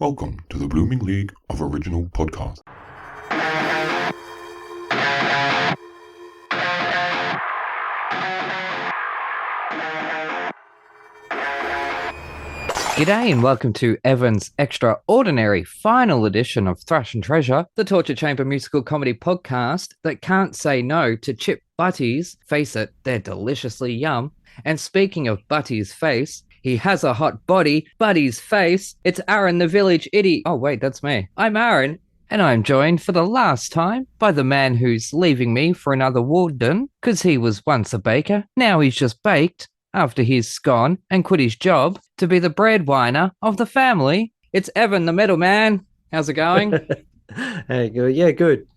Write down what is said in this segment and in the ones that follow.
Welcome to the Blooming League of Original Podcasts. G'day and welcome to Evan's extraordinary final edition of Thrash and Treasure, the Torture Chamber musical comedy podcast that can't say no to chip butties. Face it, they're deliciously yum. And speaking of Butty's face, he has a hot body, Buddy's face. It's Aaron the village idiot. Oh wait, that's me. I'm Aaron, and I'm joined for the last time by the man who's leaving me for another warden, because he was once a baker, now he's just baked, after he's gone and quit his job to be the breadwinner of the family. It's Evan, the middleman. How's it going? Hey, good. Yeah, good.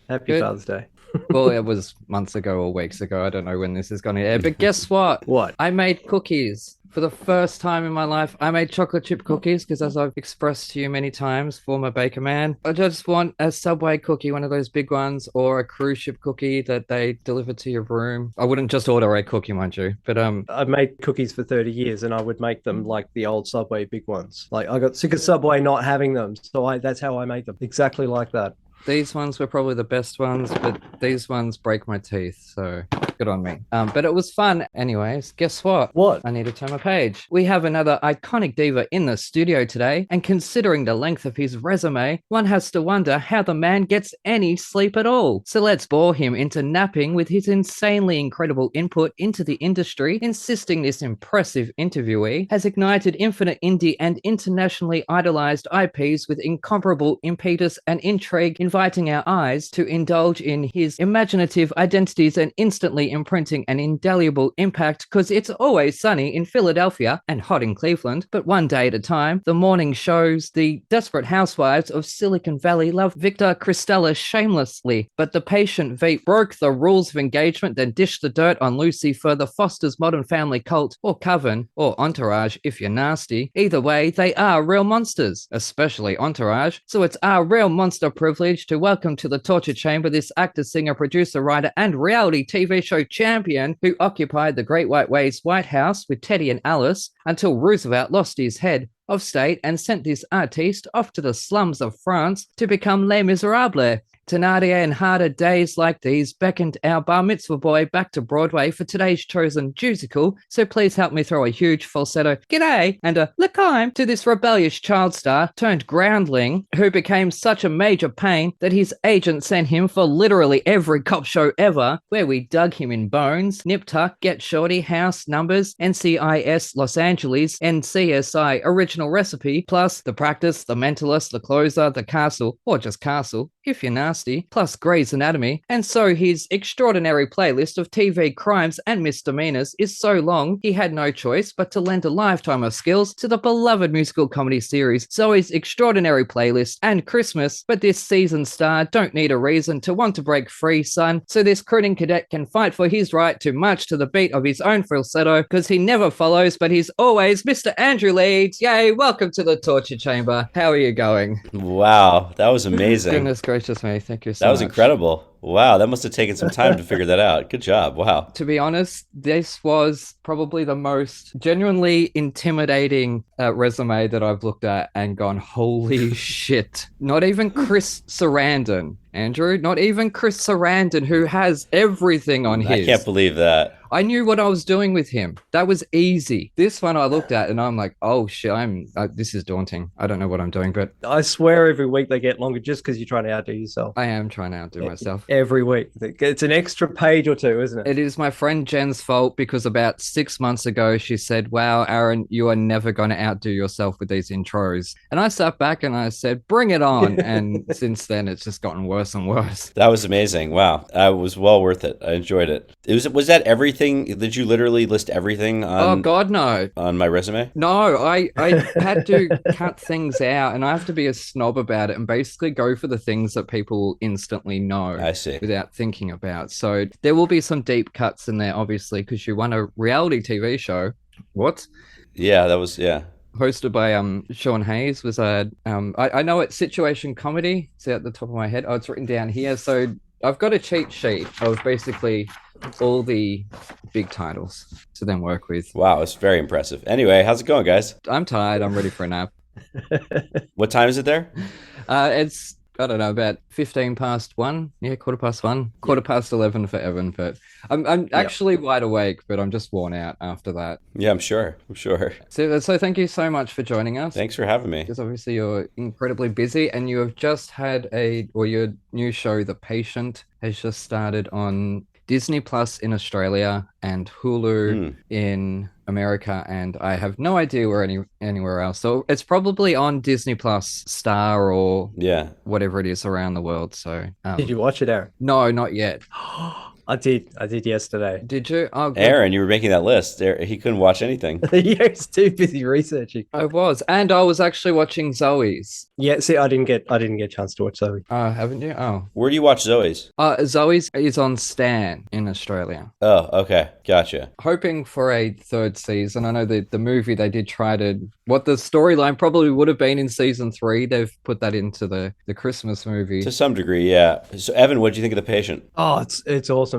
Happy Good. Father's Day. Well, it was months ago or weeks ago. I don't know when this is going to air. But guess what? What? I made cookies. For the first time in my life, I made chocolate chip cookies because, as I've expressed to you many times, former baker man, I just want a Subway cookie, one of those big ones, or a cruise ship cookie that they deliver to your room. I wouldn't just order a cookie, mind you, but I've made cookies for 30 years and I would make them like the old Subway big ones. Like I got sick of Subway not having them, so that's how I made them. Exactly like that. these ones were probably the best ones, but these ones break my teeth, so good on me. But it was fun. Anyways, guess what? What? I need to turn my page. We have another iconic diva in the studio today, and considering the length of his resume, one has to wonder how the man gets any sleep at all. So let's bore him into napping with his insanely incredible input into the industry, insisting this impressive interviewee has ignited infinite indie and internationally idolized IPs with incomparable impetus and intrigue, inviting our eyes to indulge in his imaginative identities and instantly imprinting an indelible impact, because it's always sunny in Philadelphia and hot in Cleveland, but one day at a time. The morning shows the desperate housewives of Silicon Valley love Victor Cristella shamelessly, but the patient Veep broke the rules of engagement, then dished the dirt on Lucy for the Foster's Modern Family Cult, or Coven, or Entourage if you're nasty. Either way, they are real monsters, especially Entourage, so it's our real monster privilege to welcome to the Torture Chamber this actor, singer, producer, writer, and reality TV show champion who occupied the Great White Way's White House with Teddy and Alice until Roosevelt lost his head of state and sent this artiste off to the slums of France to become Les Miserables. Thenardier and harder days like these beckoned our bar mitzvah boy back to Broadway for today's chosen musical, so please help me throw a huge falsetto g'day and a l'chaim to this rebellious child star turned groundling who became such a major pain that his agent sent him for literally every cop show ever, where we dug him in Bones, Nip Tuck, Get Shorty, House Numbers, NCIS Los Angeles, and CSI Original Recipe, plus The Practice, The Mentalist, The Closer, The Castle, or just Castle, if you're nasty, plus Grey's Anatomy, and so his extraordinary playlist of TV crimes and misdemeanors is so long he had no choice but to lend a lifetime of skills to the beloved musical comedy series Zoe's extraordinary playlist and Christmas. But this seasoned star don't need a reason to want to break free, son, so this crooning cadet can fight for his right to march to the beat of his own falsetto, because he never follows, but he's always Mr. Andrew Leeds. Yay, welcome to the Torture Chamber. How are you going? Wow, that was amazing. Goodness gracious me, thank you so much. That was incredible. Wow, that must have taken some time to figure that out. Good job. Wow. To be honest, this was probably the most genuinely intimidating resume that I've looked at and gone, holy shit. Not even Chris Sarandon, Andrew, not even Chris Sarandon, who has everything on his. I can't believe that. I knew what I was doing with him. That was easy. This one I looked at and I'm like, oh shit, this is daunting. I don't know what I'm doing, but I swear every week they get longer just because you're trying to outdo yourself. I am trying to outdo myself. Every week. It's an extra page or two, isn't it? It is my friend Jen's fault, because about 6 months ago, she said, wow, Aaron, you are never going to outdo yourself with these intros. And I sat back and I said, bring it on. And since then, it's just gotten worse and worse. That was amazing. Wow. It was well worth it. I enjoyed it. Was that everything? Did you literally list everything on? Oh God, no. On my resume? No, I had to cut things out, and I have to be a snob about it and basically go for the things that people instantly know. I see. Without thinking about. So there will be some deep cuts in there, obviously, because you won a reality TV show. What? Yeah, that was, yeah. Hosted by Sean Hayes. Was I know it's situation comedy. It's at the top of my head. Oh, it's written down here. So I've got a cheat sheet of basically all the big titles to then work with. Wow, it's very impressive. Anyway, how's it going, guys? I'm tired. I'm ready for a nap. What time is it there? It's, I don't know, about 15 past 1. Yeah, quarter past 1. Quarter past 11 for Evan. But I'm actually wide awake, but I'm just worn out after that. Yeah, I'm sure. I'm sure. So thank you so much for joining us. Thanks for having me. Because obviously you're incredibly busy and you have just had your new show, The Patient, has just started on Disney Plus in Australia and Hulu in America, and I have no idea where anywhere else. So it's probably on Disney Plus Star or whatever it is around the world. So did you watch it, Aaron? No, not yet. I did yesterday. Did you? Oh, good. Aaron, you were making that list. He couldn't watch anything. Yeah, he's too busy researching. I was, and I was actually watching Zoe's. Yeah, see, I didn't get a chance to watch Zoe. Haven't you? Oh, Where do you watch Zoe's? Zoe's is on Stan in Australia. Oh, okay, gotcha. Hoping for a third season. I know the movie they did try to, what the storyline probably would have been in season 3. They've put that into the Christmas movie to some degree. Yeah. So Evan, what do you think of The Patient? Oh, it's awesome.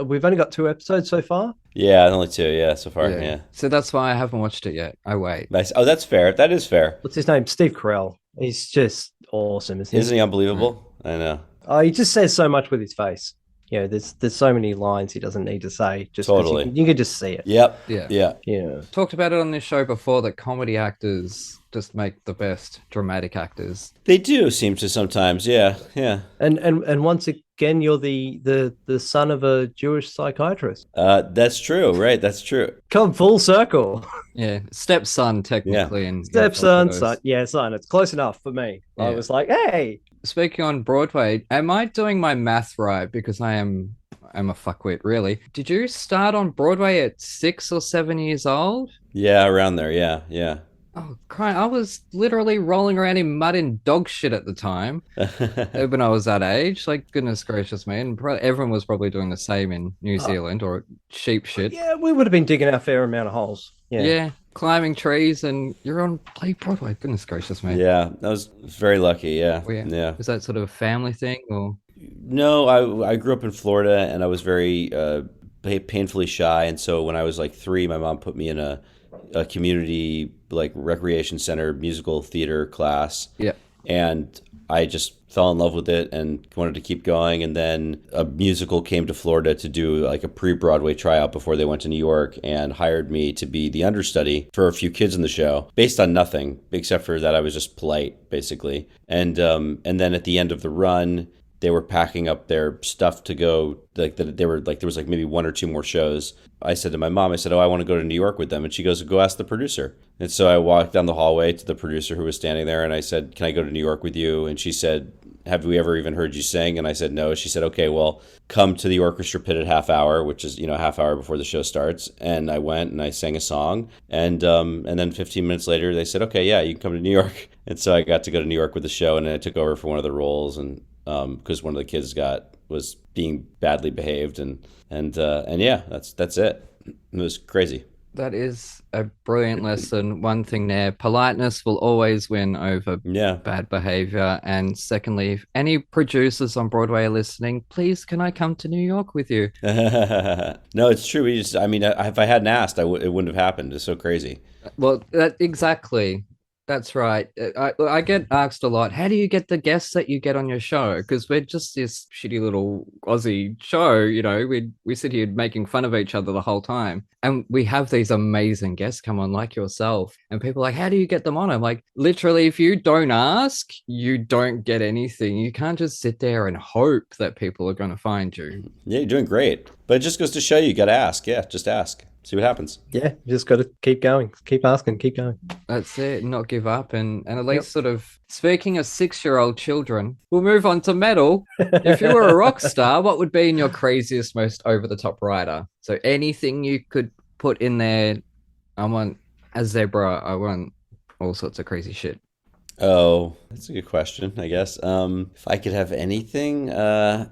We've only got 2 episodes so far. Yeah, only 2. Yeah, so far. Yeah. So that's why I haven't watched it yet. I wait. Nice. Oh, that's fair. That is fair. What's his name? Steve Carell. He's just awesome, isn't he unbelievable? I know. Oh, he just says so much with his face. You know, there's so many lines he doesn't need to say. Just totally, you can just see it. Yep. Yeah. Talked about it on this show before that comedy actors just make the best dramatic actors. They do seem to sometimes. Yeah. And once again, you're the son of a Jewish psychiatrist. That's true. Right. That's true. Come full circle. Yeah, stepson technically, and stepson, son. Yeah, son. It's close enough for me. Yeah. I was like, hey. Speaking on Broadway, am I doing my math right? Because I'm a fuckwit, really. Did you start on Broadway at 6 or 7 years old? Yeah, around there. Yeah. Oh, crying. I was literally rolling around in mud and dog shit at the time when I was that age. Like, goodness gracious me. And everyone was probably doing the same in New Zealand or sheep shit. Yeah, we would have been digging our fair amount of holes. Yeah, climbing trees, and you're on Broadway. Goodness gracious me. Yeah, I was very lucky. Yeah. Was that sort of a family thing? Or no, I grew up in Florida, and I was very painfully shy. And so when I was like 3, my mom put me in a community like recreation center musical theater class. Yeah. And I just fell in love with it and wanted to keep going. And then a musical came to Florida to do like a pre-Broadway tryout before they went to New York, and hired me to be the understudy for a few kids in the show, based on nothing except for that I was just polite, basically. And then at the end of the run, they were packing up their stuff to go, like that they were like, there was like maybe 1 or 2 more shows. I said to my mom, I said, oh, I want to go to New York with them. And she goes, go ask the producer. And so I walked down the hallway to the producer who was standing there, and I said, can I go to New York with you? And she said, have we ever even heard you sing? And I said, no. She said, okay, well, come to the orchestra pit at half hour, which is, half hour before the show starts. And I went and I sang a song. And then 15 minutes later, they said, okay, yeah, you can come to New York. And so I got to go to New York with the show, and then I took over for one of the roles. And because one of the kids was being badly behaved, and yeah, that's it. It was crazy. That is a brilliant lesson. One thing there, politeness will always win over bad behavior. And secondly, if any producers on Broadway are listening, please, can I come to New York with you? No, it's true. If I hadn't asked, it wouldn't have happened. It's so crazy. Well, exactly. That's right. I get asked a lot, how do you get the guests that you get on your show? Because we're just this shitty little Aussie show, we sit here making fun of each other the whole time. And we have these amazing guests come on like yourself. And people are like, how do you get them on? I'm like, literally, if you don't ask, you don't get anything. You can't just sit there and hope that people are going to find you. Yeah, you're doing great. But it just goes to show you got to ask. Yeah, just ask. See what happens. Yeah, you just got to keep going, keep asking, keep going. That's it, not give up. And at least sort of, speaking of 6-year-old children, we'll move on to metal. If you were a rock star, what would be in your craziest, most over-the-top rider? So anything you could put in there. I want a zebra. I want all sorts of crazy shit. Oh, that's a good question, I guess. If I could have anything, I'm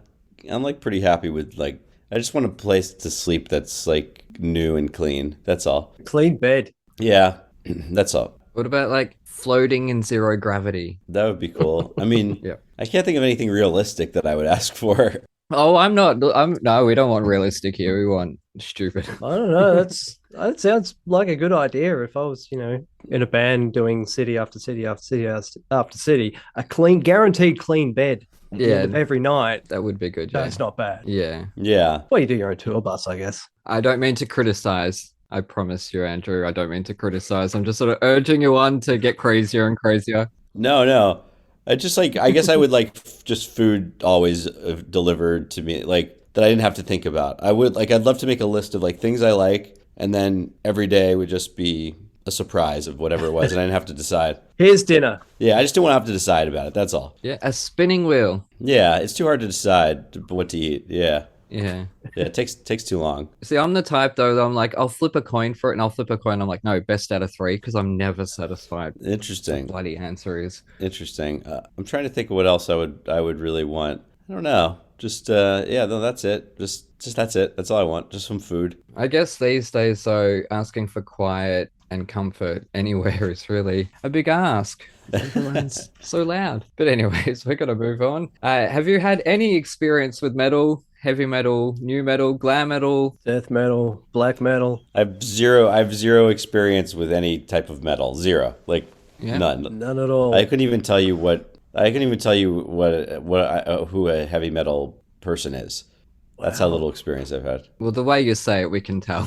like pretty happy with like, I just want a place to sleep that's like new and clean. That's all. Clean bed. Yeah, that's all. What about like floating in zero gravity? That would be cool. I mean, I can't think of anything realistic that I would ask for. Oh, no, we don't want realistic here. We want stupid. I don't know. That sounds like a good idea. If I was, in a band doing city after city after city after city, a guaranteed clean bed at the end of every night. That would be good. Yeah. That's not bad. Yeah. Yeah. Well, you do your own tour bus, I guess. I don't mean to criticize. I promise you, Andrew. I don't mean to criticize. I'm just sort of urging you on to get crazier and crazier. No. I just I guess I would like just food always delivered to me, like that I didn't have to think about. I'd love to make a list of like things I like, and then every day would just be a surprise of whatever it was, and I didn't have to decide. Here's dinner. Yeah, I just don't want to have to decide about it. That's all. Yeah, a spinning wheel. Yeah, it's too hard to decide what to eat. Yeah. Yeah. Yeah, it takes too long. See, I'm the type though that I'm like, I'll flip a coin for it, and I'll flip a coin. I'm like, no, best out of 3, because I'm never satisfied. Interesting. The bloody answer is Interesting. I'm trying to think of what else I would really want. I don't know. Just yeah, no, that's it. Just that's it. That's all I want. Just some food. I guess these days, though, asking for quiet and comfort anywhere is really a big ask. Everyone's so loud. But anyways, we're gonna move on. Have you had any experience with metal? Heavy metal, new metal, glam metal, Death metal, black metal. I have zero experience with any type of metal. Zero. Like none. None at all. I couldn't even tell you who a heavy metal person is. That's how little experience I've had. Well, the way you say it, we can tell.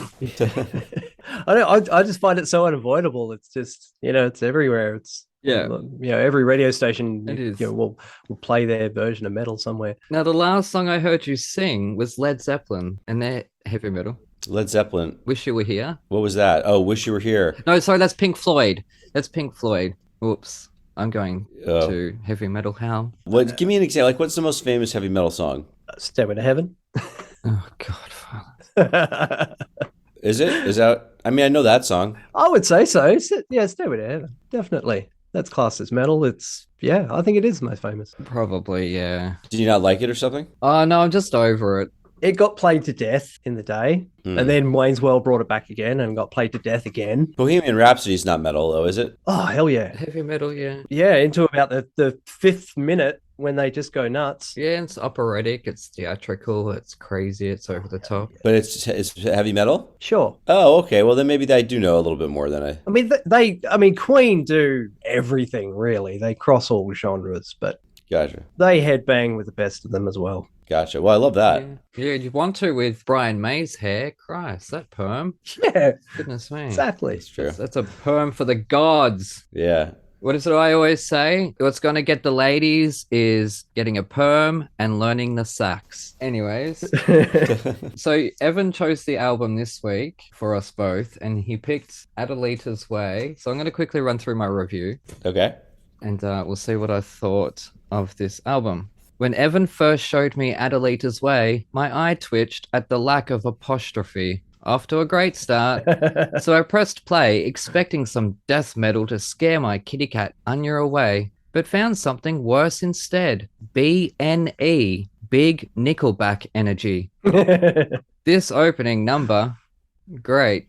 I just find it so unavoidable. It's just, it's everywhere. It's every radio station It is. Will play their version of metal somewhere. Now, the last song I heard you sing was Led Zeppelin, and they're heavy metal. Led Zeppelin. Wish You Were Here. What was that? Oh, Wish You Were Here. No, sorry, that's Pink Floyd. That's Pink Floyd. Oops. I'm going to heavy metal hell. What? Give me an example. Like, what's the most famous heavy metal song? Stairway to Heaven. Oh, God, Father. Is it? Is that? I mean, I know that song. I would say so. Yeah, Stairway to Heaven. Definitely. That's classed as metal. I think it is the most famous. Probably, yeah. Did you not like it or something? Oh, no, I'm just over it. It got played to death in the day, and then Wayne's World brought it back again and got played to death again. Bohemian Rhapsody's not metal, though, is it? Oh, hell yeah. Heavy metal, yeah. Yeah, into about the 5th minute when they just go nuts. Yeah, it's operatic, it's theatrical, it's crazy, it's over the top. But it's heavy metal? Sure. Oh, okay. Well, then maybe I do know a little bit more than I... I mean, Queen do everything, really. They cross all genres, but Gotcha. they headbang with the best of them as well. Gotcha. Well, I love that. Yeah, you want to with Brian May's hair. Christ, that perm. Yeah. Goodness me. Exactly. That's true. That's a perm for the gods. Yeah. What is it I always say? What's going to get the ladies is getting a perm and learning the sax. Anyways, so Evan chose the album this week for us both, and he picked Adalitas Way. So I'm going to quickly run through my review. Okay. And we'll see what I thought of this album. When Evan first showed me Adalitas Way, my eye twitched at the lack of apostrophe. Off to a great start. So I pressed play, expecting some death metal to scare my kitty cat Anya away, but found something worse instead. BNE, Big Nickelback Energy. This opening number, great.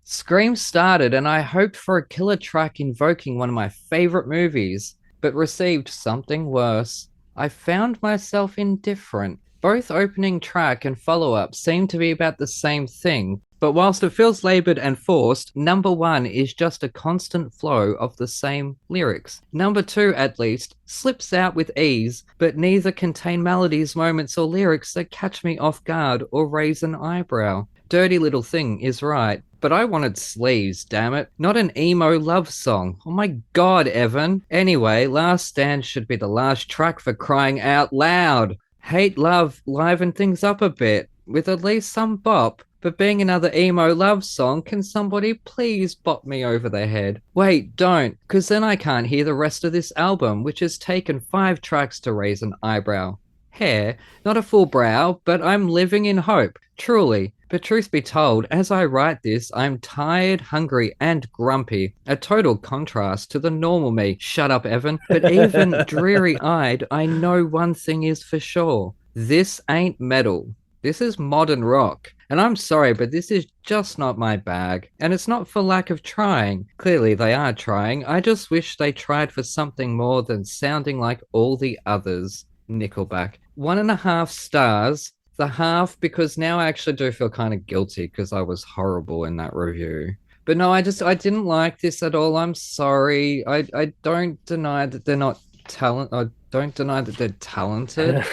Scream started and I hoped for a killer track invoking one of my favorite movies, but received something worse. I found myself indifferent. Both opening track and follow-up seem to be about the same thing, but whilst it feels laboured and forced, number 1 is just a constant flow of the same lyrics. Number 2, at least, slips out with ease, but neither contain melodies, moments, or lyrics that catch me off guard or raise an eyebrow. Dirty Little Thing is right, but I wanted sleaze, damn it. Not an emo love song. Oh my god, Evan. Anyway, Last Stand should be the last track for crying out loud. Hate Love liven things up a bit, with at least some bop, but being another emo love song, can somebody please bop me over the head? Wait, don't, because then I can't hear the rest of this album, which has taken 5 tracks to raise an eyebrow. Hair, not a full brow, but I'm living in hope, truly. But truth be told, as I write this, I'm tired, hungry, and grumpy. A total contrast to the normal me. Shut up, Evan. But even dreary-eyed, I know one thing is for sure. This ain't metal. This is modern rock. And I'm sorry, but this is just not my bag. And it's not for lack of trying. Clearly they are trying. I just wish they tried for something more than sounding like all the others. Nickelback. 1.5 stars. The half because now I actually do feel kind of guilty because I was horrible in that review. But no, I didn't like this at all. I'm sorry. I don't deny that they're not I don't deny that they're talented.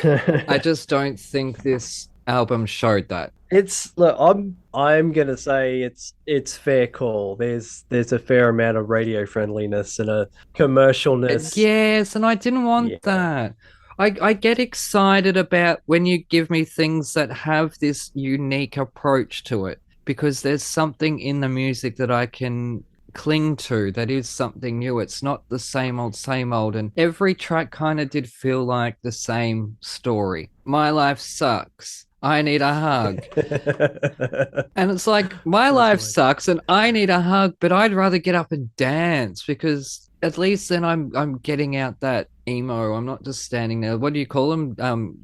I just don't think this album showed that. Look, I'm gonna say it's fair call. There's a fair amount of radio friendliness and a commercialness. Yes, and I didn't want that. I get excited about when you give me things that have this unique approach to it because there's something in the music that I can cling to that is something new. It's not the same old, and every track kind of did feel like the same story. My life sucks. I need a hug. And it's like, my life sucks and I need a hug, but I'd rather get up and dance because at least then I'm getting out that emo. I'm not just standing there. What do you call them?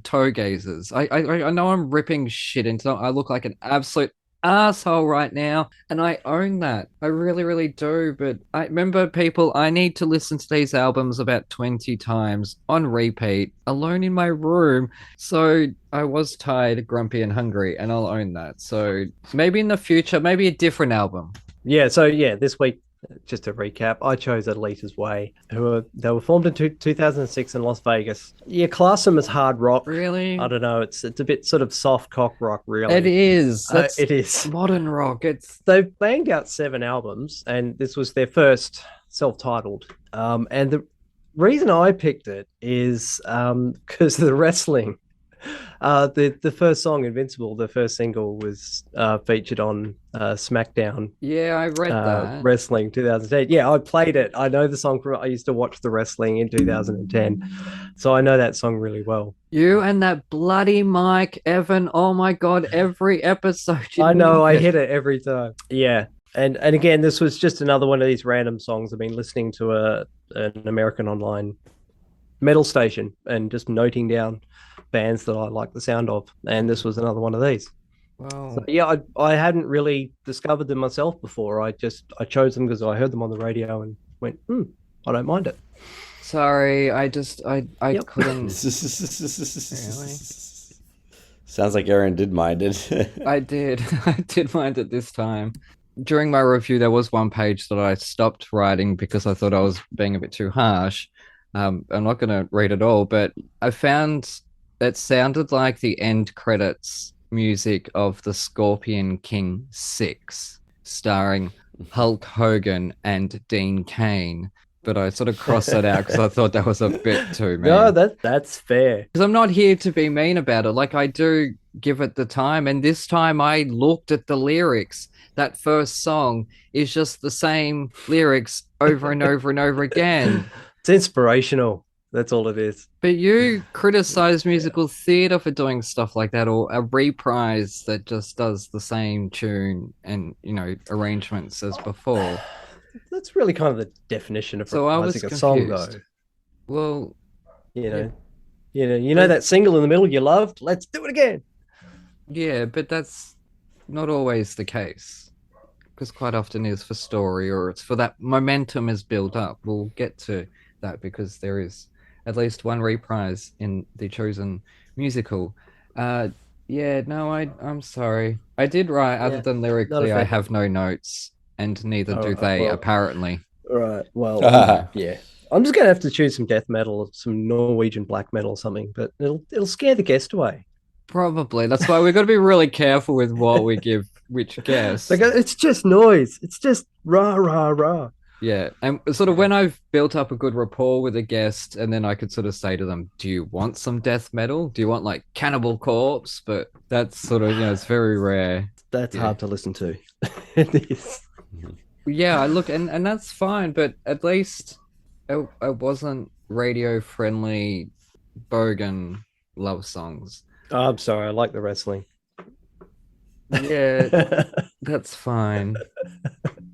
Toe gazers. I know I'm ripping shit into them. I look like an absolute asshole right now, and I own that. I really, really do. But I remember, people, I need to listen to these albums about 20 times on repeat, alone in my room. So I was tired, grumpy, and hungry, and I'll own that. So maybe in the future, maybe a different album. Yeah. So this week, just to recap, I chose Adalitas Way, they were formed in 2006 in Las Vegas. You class them as hard rock. Really? I don't know. It's a bit sort of soft cock rock, really. It is. It is modern rock. They've banged out 7 albums, and this was their first self-titled. And the reason I picked it is because of the wrestling. The first song, Invincible, the first single, was featured on SmackDown. Yeah, I read that. Wrestling 2010. Yeah, I played it. I know the song I used to watch the wrestling in 2010. So I know that song really well. You and that bloody mic, Evan. Oh my God, every episode. I know, I hit it every time. Yeah. And again, this was just another one of these random songs. I've been listening to an American online metal station and just noting down bands that I like the sound of, and this was another one of these. Wow. So, yeah, I hadn't really discovered them myself before. I chose them because I heard them on the radio and went, I don't mind it. Sorry, I couldn't. Really? Sounds like Aaron did mind it. I did mind it this time. During my review, there was one page that I stopped writing because I thought I was being a bit too harsh. I'm not going to read it all, but I found it sounded like the end credits music of The Scorpion King 6, starring Hulk Hogan and Dean Cain. But I sort of crossed that out because I thought that was a bit too mean. No, that's fair. Because I'm not here to be mean about it. Like, I do give it the time. And this time I looked at the lyrics. That first song is just the same lyrics over and over and over again. It's inspirational. That's all it is. But you criticize musical theater for doing stuff like that, or a reprise that just does the same tune and, arrangements as before. That's really kind of the definition of reprising a song, though. Well, that single in the middle you loved. Let's do it again. Yeah, but that's not always the case, because quite often it's for story, or it's for that momentum is built up. We'll get to that because there is at least one reprise in the chosen musical. I'm sorry. I did write, other than lyrically, I have no notes, and neither do they, apparently. Right. Well, yeah. I'm just going to have to choose some death metal, some Norwegian black metal or something, but it'll scare the guest away. Probably. That's why we've got to be really careful with what we give which guest. It's just noise. It's just rah, rah, rah. Yeah, and sort of when I've built up a good rapport with a guest, and then I could sort of say to them, do you want some death metal? Do you want like Cannibal Corpse? But that's sort of, it's very rare. That's hard to listen to. It is. Yeah, I look, and that's fine, but at least it wasn't radio-friendly bogan love songs. Oh, I'm sorry, I like the wrestling. Yeah, that's fine.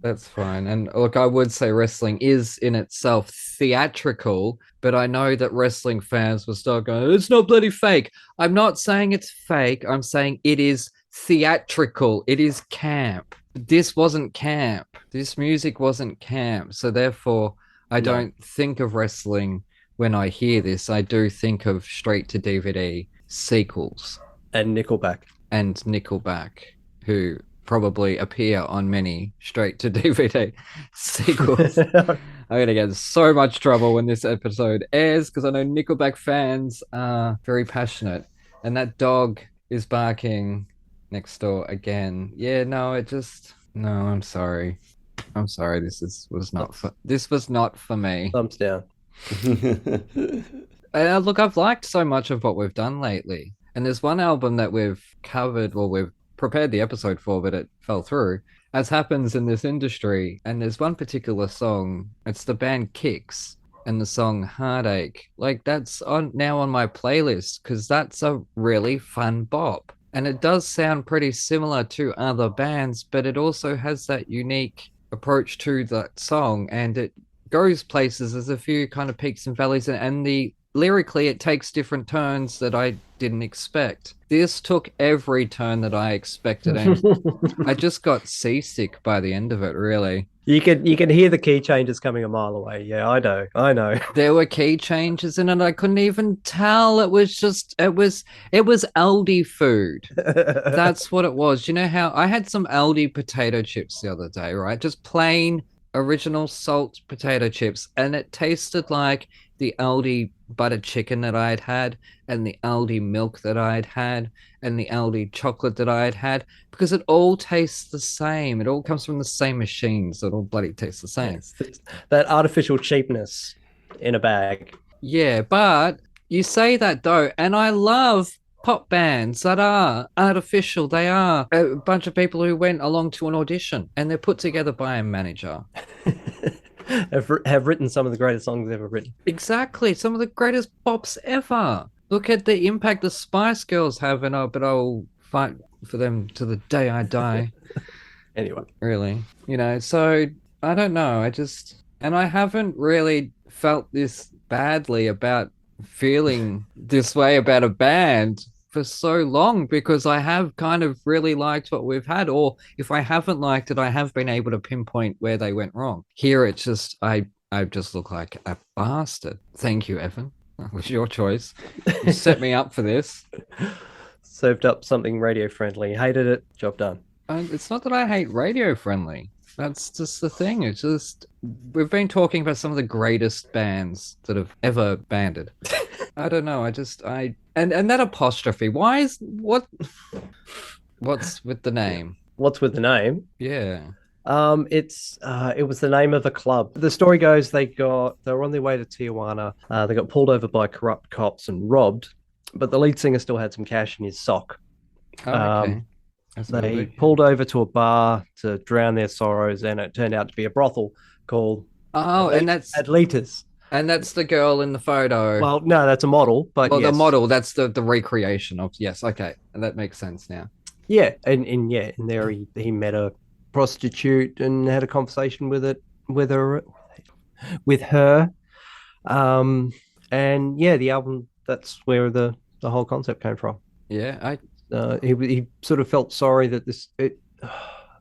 That's fine. And look, I would say wrestling is in itself theatrical, but I know that wrestling fans will start going, it's not bloody fake. I'm not saying it's fake. I'm saying it is theatrical. It is camp. This wasn't camp. This music wasn't camp. So therefore, I don't think of wrestling when I hear this, I do think of straight to DVD sequels And Nickelback. and Nickelback, who probably appear on many straight to DVD sequels. I'm going to get in so much trouble when this episode airs because I know Nickelback fans are very passionate. And that dog is barking next door again. Yeah, no, I'm sorry. I'm sorry. Was not for me. Thumbs down. Look, I've liked so much of what we've done lately. And there's one album that we've covered, well, we've prepared the episode for, but it fell through, as happens in this industry. And there's one particular song, it's the band Kicks, and the song Heartache. Like, that's now on my playlist because that's a really fun bop. And it does sound pretty similar to other bands, but it also has that unique approach to that song, and it goes places. There's a few kind of peaks and valleys, and the lyrically it takes different turns that I didn't expect. This took every turn that I expected, and I just got seasick by the end of it, really. You can hear the key changes coming a mile away. Yeah, I know. There were key changes in it. I couldn't even tell. It was Aldi food. That's what it was. You know how I had some Aldi potato chips the other day, right? Just plain original salt potato chips, and it tasted like the Aldi butter chicken that I had and the Aldi milk that I had and the Aldi chocolate that I had, because it all tastes the same. It all comes from the same machines. It all bloody tastes the same. Yes, that artificial cheapness in a bag. Yeah, but you say that though, and I love pop bands that are artificial. They are a bunch of people who went along to an audition and they're put together by a manager. have written some of the greatest songs ever written. Exactly. Some of the greatest pops ever. Look at the impact the Spice Girls have, and but I'll fight for them to the day I die. Anyway. Really. So I don't know. And I haven't really felt this badly about feeling this way about a band for so long, because I have kind of really liked what we've had, or if I haven't liked it, I have been able to pinpoint where they went wrong. Here it's just I just look like a bastard. Thank you, Evan. That was your choice. You set me up for this. Served up something radio friendly. Hated it. Job done. It's not that I hate radio friendly. That's just the thing. It's just we've been talking about some of the greatest bands that have ever banded. I don't know. And that apostrophe. What's with the name? What's with the name? Yeah. It was the name of a club. The story goes they were on their way to Tijuana. They got pulled over by corrupt cops and robbed, but the lead singer still had some cash in his sock. Oh, okay. They pulled over to a bar to drown their sorrows, and it turned out to be a brothel called and that's Adalitas. And that's the girl in the photo. Well, no, that's a model, but well, yes. The model, that's the recreation of, yes, okay. And that makes sense now. Yeah, and in there he met a prostitute and had a conversation with her. And yeah, the album, that's where the whole concept came from. Yeah, he sort of felt sorry that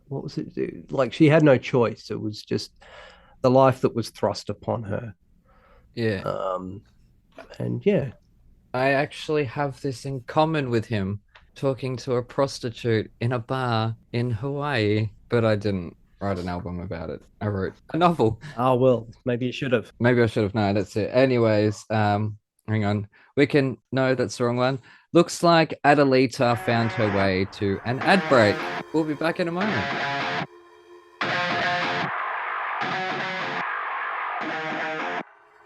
what was it? Like, she had no choice. It was just the life that was thrust upon her. Yeah. And yeah. I actually have this in common with him, talking to a prostitute in a bar in Hawaii, but I didn't write an album about it. I wrote a novel. Oh, well, maybe you should have. Maybe I should have. No, that's it. Anyways, hang on. No, that's the wrong one. Looks like Adalita found her way to an ad break. We'll be back in a moment.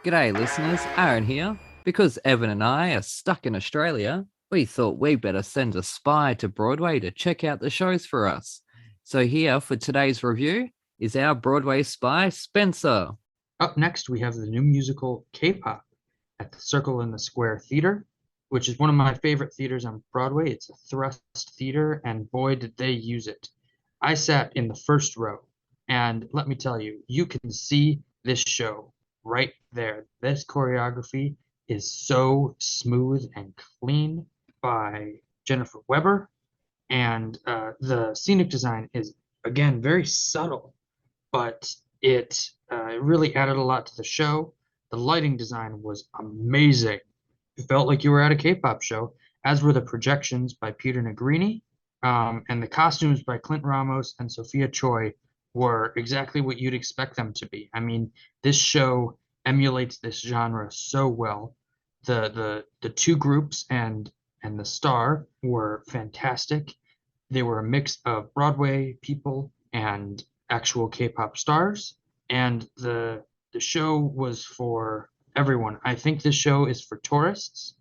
G'day, listeners. Aaron here. Because Evan and I are stuck in Australia, we thought we'd better send a spy to Broadway to check out the shows for us. So here for today's review is our Broadway spy, Spencer. Up next, we have the new musical K-pop at the Circle in the Square Theater, which is one of my favorite theaters on Broadway. It's a thrust theater, and boy, did they use it. I sat in the first row, and let me tell you, you can see this show right there. This choreography is so smooth and clean by Jennifer Weber, and the scenic design is, again, very subtle, but it really added a lot to the show. The lighting design was amazing. It felt like you were at a K-pop show, as were the projections by Peter Negrini, and the costumes by Clint Ramos and Sophia Choi were exactly what you'd expect them to be. I mean, this show emulates this genre so well. The two groups and the star were fantastic. They were a mix of Broadway people and actual K-pop stars, and the show was for everyone. I think this show is for tourists.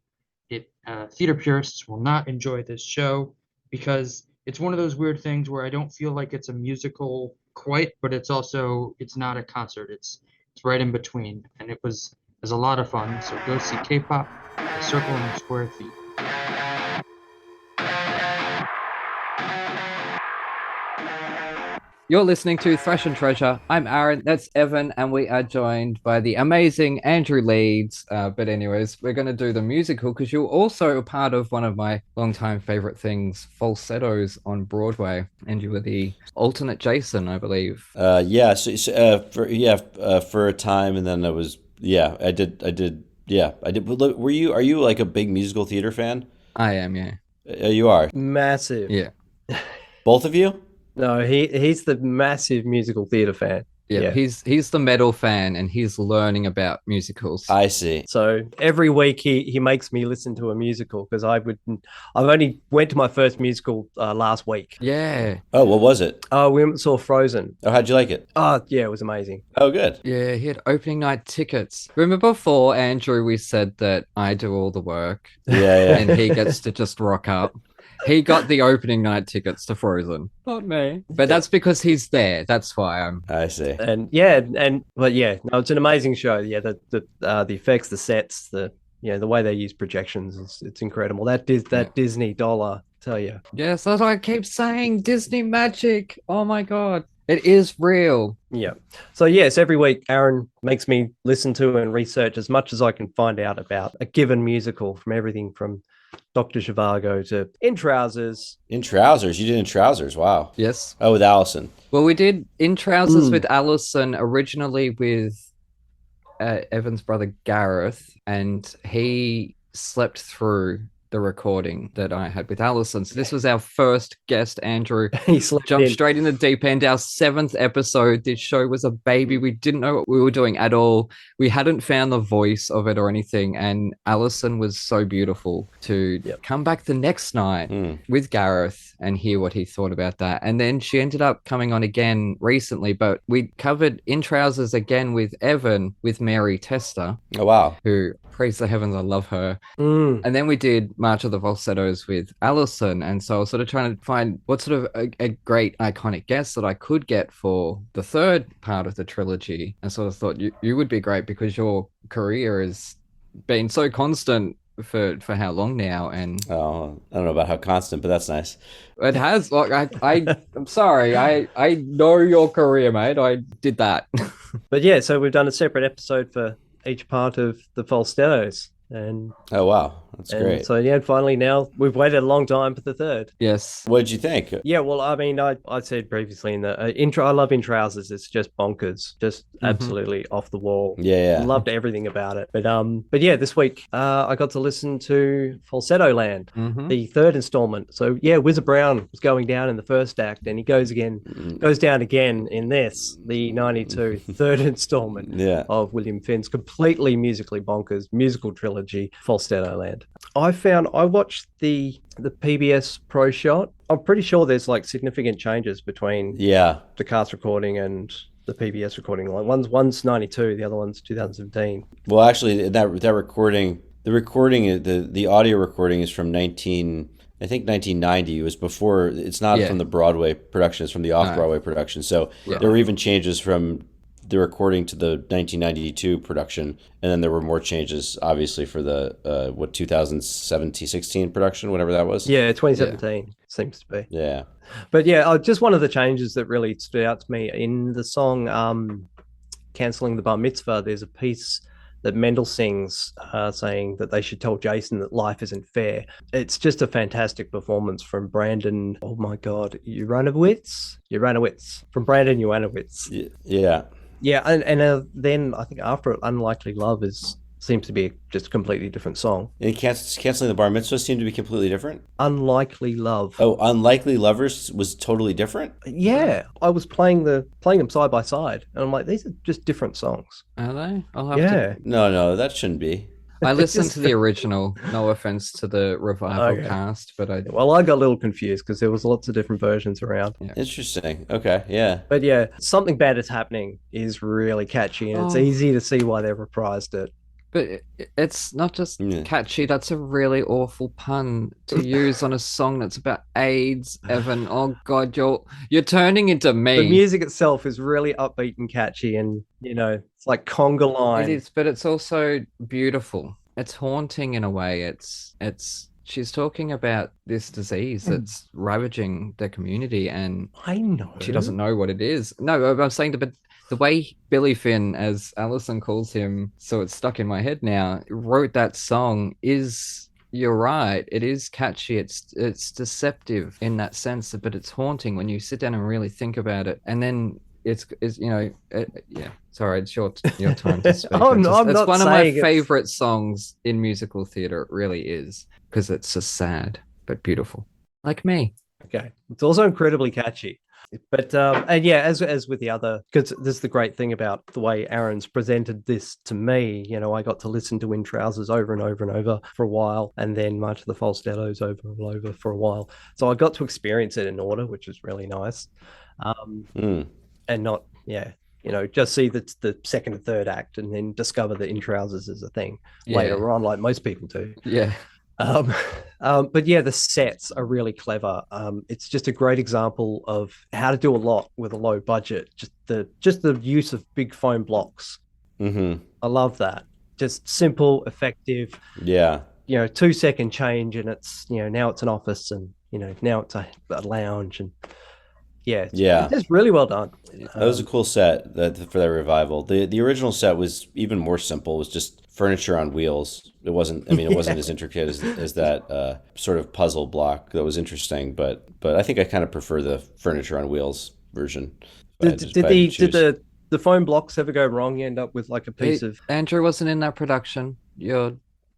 Theater purists will not enjoy this show because it's one of those weird things where I don't feel like it's a musical quite, but it's not a concert. It's right in between, and it was a lot of fun. So go see K-pop, The Circle in the Square Theater. You're listening to Thrash and Treasure. I'm Aaron, that's Evan, and we are joined by the amazing Andrew Leeds. But anyways, we're going to do the musical because you're also a part of one of my longtime favorite things, Falsettos on Broadway, and you were the alternate Jason, I believe. Yeah. For a time, and then I did. Are you like a big musical theater fan? I am, yeah. You are? Massive. Yeah. Both of you? No, he's the massive musical theater fan. Yeah, he's the metal fan, and he's learning about musicals. I see. So every week he makes me listen to a musical because I've only went to my first musical last week. Yeah. Oh, what was it? We went and saw Frozen. Oh, how'd you like it? Oh, yeah, it was amazing. Oh, good. Yeah, he had opening night tickets. Remember before, Andrew, we said that I do all the work. Yeah. And he gets to just rock up. He got the opening night tickets to Frozen, not me. But that's because he's there. That's why I see. No, it's an amazing show. Yeah, the effects, the sets, the way they use projections, it's incredible. That Disney dollar, tell you. Yes, that's why I keep saying Disney magic. Oh my god, it is real. Yeah. So yes, every week Aaron makes me listen to and research as much as I can find out about a given musical, from everything from Dr. Zhivago to In Trousers. In Trousers? You did In Trousers? Wow. Yes. Oh, with Allison. Well, we did In Trousers with Allison originally with Evan's brother Gareth, and he slept through the recording that I had with Allison. So this was our first guest, Andrew. He slept jumped in. straight in the deep end. Our 7th episode. This show was a baby. We didn't know what we were doing at all. We hadn't found the voice of it or anything. And Allison was so beautiful to come back the next night with Gareth and hear what he thought about that. And then she ended up coming on again recently, but we covered In Trousers again with Evan, with Mary Tester. Oh, wow. Who, praise the heavens, I love her. And then we did March of the Falsettos with Allison. And so I was sort of trying to find what sort of a great iconic guest that I could get for the third part of the trilogy. And sort of thought you would be great because your career has been so constant for how long now? And I don't know about how constant, but that's nice. It has. Like I'm sorry. I know your career, mate. I did that. But yeah, so we've done a separate episode for each part of the falsettos. And oh, wow. That's great. So yeah, finally now we've waited a long time for the third. Yes. What did you think? Yeah, well, I mean, I said previously in the intro, I love In Trousers. It's just bonkers, just absolutely off the wall. Yeah. Loved everything about it. But yeah, this week I got to listen to Falsettoland, the third installment. So yeah, Wizard Brown was going down in the first act, and he goes down again in this, the 92 third installment of William Finn's completely musically bonkers musical trilogy, Falsettoland. I watched the PBS Pro shot. I'm pretty sure there's like significant changes between the cast recording and the PBS recording. Like one's 92, the other one's 2017. Well, actually, that recording, the audio recording is from 1990. It was before. It's not from the Broadway production. It's from the off-Broadway production. So there were even changes from the recording to the 1992 production, and then there were more changes, obviously, for the 2016 production, whatever that was. Yeah, 2017 seems to be. Yeah, but yeah, just one of the changes that really stood out to me in the song "Canceling the Bar Mitzvah." There's a piece that Mendel sings saying that they should tell Jason that life isn't fair. It's just a fantastic performance from Brandon. Oh my God, Uranowitz from Brandon Uranowitz. Yeah. Yeah, and then I think after it, Unlikely Love seems to be just a completely different song. And canceling the bar mitzvah seemed to be completely different. Unlikely Love. Oh, Unlikely Lovers was totally different. Yeah, I was playing them side by side, and I'm like, these are just different songs. Are they? I'll have Yeah, to. No, that shouldn't be. I listened Just- to the original. No offense to the revival Okay. cast, but I. Well, I got a little confused because there was lots of different versions around. Interesting. Okay, yeah. But yeah, Something Bad Is Happening is really catchy, and it's Oh. easy to see why they've reprised it. But it's not just Yeah. catchy. That's a really awful pun to use on a song that's about AIDS, Evan. Oh God, you're turning into me. The music itself is really upbeat and catchy, and it's like conga line. It is, but it's also beautiful. It's haunting in a way. She's talking about this disease that's ravaging the community, and I know. she doesn't know what it is. No, I'm saying but the way Billy Finn, as Alison calls him, so it's stuck in my head now, wrote that song is. You're right. It is catchy. It's deceptive in that sense, but it's haunting when you sit down and really think about it. And then it's yeah. Sorry, it's your time to speak. I'm It's not one of my saying it's- favorite songs in musical theater. It really is, because it's just sad but beautiful, like me. Okay, it's also incredibly catchy. But and yeah, as with the other, because this is the great thing about the way Aaron's presented this to me. I got to listen to In Trousers over and over and over for a while, and then March of the Falsettos over and over for a while. So I got to experience it in order, which was really nice, and not just see the second and third act, and then discover that In Trousers is a thing later on, like most people do. Yeah. But yeah, the sets are really clever. It's just a great example of how to do a lot with a low budget. Just the use of big foam blocks. Mm-hmm. I love that. Just simple, effective. Yeah. 2-second change, and it's now it's an office, and now it's a lounge, and it's just really well done. That was a cool set for that revival. The original set was even more simple. It was just furniture on wheels. It wasn't. I mean, it wasn't as intricate as that sort of puzzle block. That was interesting, but I think I kind of prefer the furniture on wheels version. Did the foam blocks ever go wrong? You end up with like a piece of. Andrew wasn't in that production. You're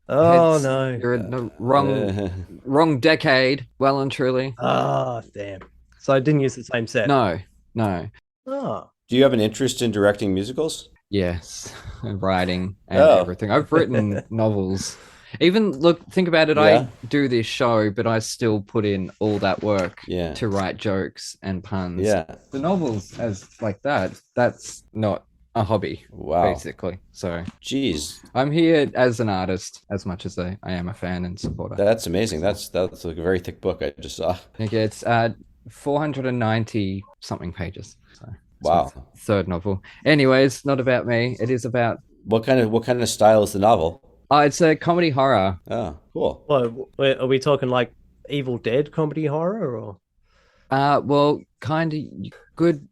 no, you're in the wrong decade. Well and truly. Oh, damn. So I didn't use the same set. No. Oh. Do you have an interest in directing musicals? Yes, and writing and everything. I've written novels. Even think about it. Yeah. I do this show, but I still put in all that work Yeah. to write jokes and puns. Yeah. The novels as like that's not a hobby. Wow. Basically. So Jeez, I'm here as an artist as much as I am a fan and supporter. that's amazing. That's like a very thick book I just saw. I think it's 490 something pages. So it's Wow. my third novel. Anyways, not about me. It is about. What kind of style is the novel? It's a comedy horror. Oh, cool. Well, are we talking like Evil Dead comedy horror, or? Well, kind of good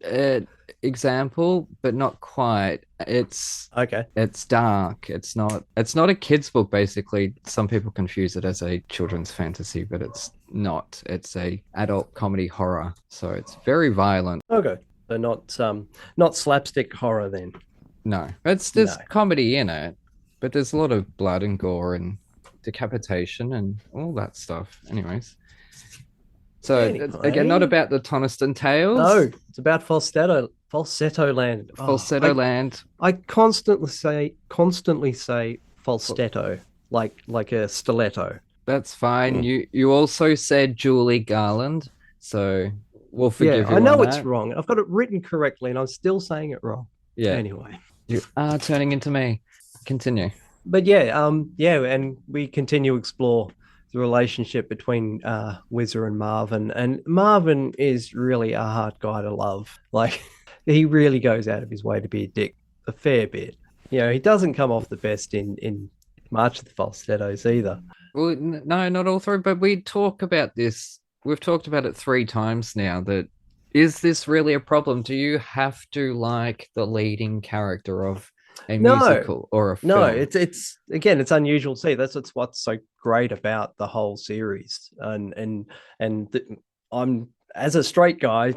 example, but not quite. It's Okay. It's dark. It's not a kid's book. Basically, some people confuse it as a children's fantasy, but it's not. It's a adult comedy horror. So it's very violent. Okay. So not slapstick horror then. No, there's comedy in it, but there's a lot of blood and gore and decapitation and all that stuff. Anyways. So it's, again, not about the Toniston Tales. No, it's about Falsettoland. Falsettoland. I constantly say falsetto, like a stiletto. That's fine. You also said Julie Garland, so we'll forgive you. I know on it's that. wrong. I've got it written correctly, and I'm still saying it wrong. Yeah. Anyway, You are turning into me. Continue. but and we continue to explore the relationship between Whizzer and Marvin, and Marvin is really a hard guy to love. Like, he really goes out of his way to be a dick a fair bit. He doesn't come off the best in March of the Falsettos either. Well, no, not all three, but we talk about this. We've talked about it 3 times now. That is this really a problem? Do you have to like the leading character of a musical or a film? No, it's again, it's unusual to see. That's what's so great about the whole series, I'm as a straight guy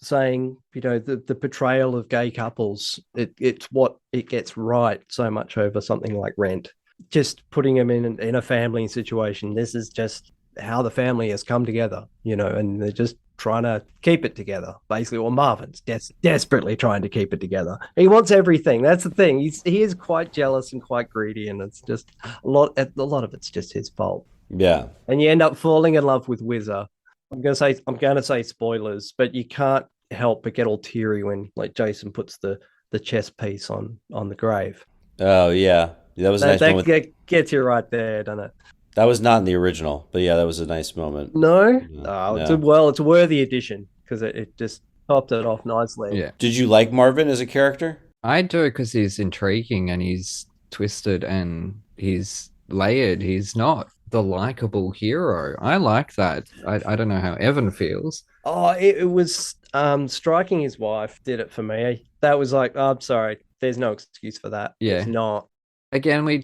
saying, the portrayal of gay couples, it's what it gets right so much over something like Rent. Just putting them in a family situation. This is just how the family has come together, and they're just trying to keep it together, basically. Well, Marvin's desperately trying to keep it together. He wants everything. That's the thing. He is quite jealous and quite greedy, and it's just a lot of it's just his fault. Yeah. And you end up falling in love with Whizzer. I'm gonna say spoilers, but you can't help but get all teary when like Jason puts the chess piece on the grave. Oh yeah, that was a nice moment. That gets you right there, doesn't it? That was not in the original, but yeah, that was a nice moment. No, No. It's a worthy addition because it just topped it off nicely. Yeah. Did you like Marvin as a character? I do, because he's intriguing and he's twisted and he's layered. He's not the likable hero. I like that. I don't know how Evan feels. Oh, it was striking his wife did it for me. That was like, oh, I'm sorry. There's no excuse for that. Yeah. It's not. Again,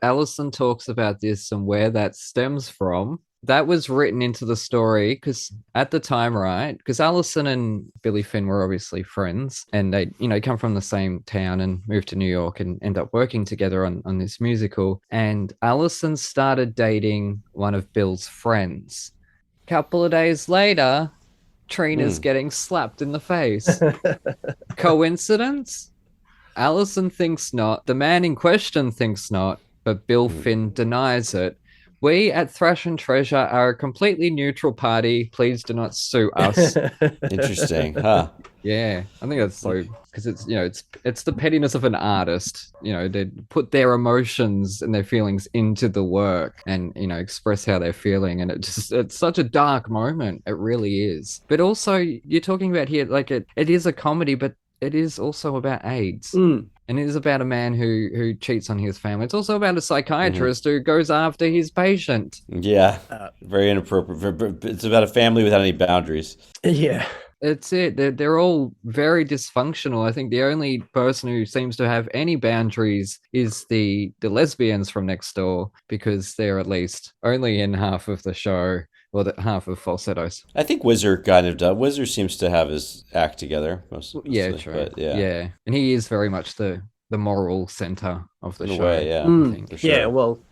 Alison talks about this and where that stems from. That was written into the story because at the time, right? Because Alison and Billy Finn were obviously friends, and they, come from the same town and moved to New York and end up working together on this musical. And Alison started dating one of Bill's friends. A couple of days later, Trina's getting slapped in the face. Coincidence? Alison thinks not. The man in question thinks not, but Bill Finn denies it. We at Thrash and Treasure are a completely neutral party. Please do not sue us. Interesting, huh? Yeah, I think that's so, because it's the pettiness of an artist. They put their emotions and their feelings into the work and express how they're feeling, and it's such a dark moment. It really is. But also, you're talking about here like it is a comedy, but it is also about AIDS. And it is about a man who cheats on his family. It's also about a psychiatrist who goes after his patient. Yeah, very inappropriate. It's about a family without any boundaries. Yeah. It's it. They're all very dysfunctional. I think the only person who seems to have any boundaries is the lesbians from next door, because they're at least only in half of the show, or the half of Falsettos. I think Whizzer kind of does. Whizzer seems to have his act together. Mostly, yeah, true. But yeah, and he is very much the moral center of the show. Way, yeah. I think. Sure. Yeah, well,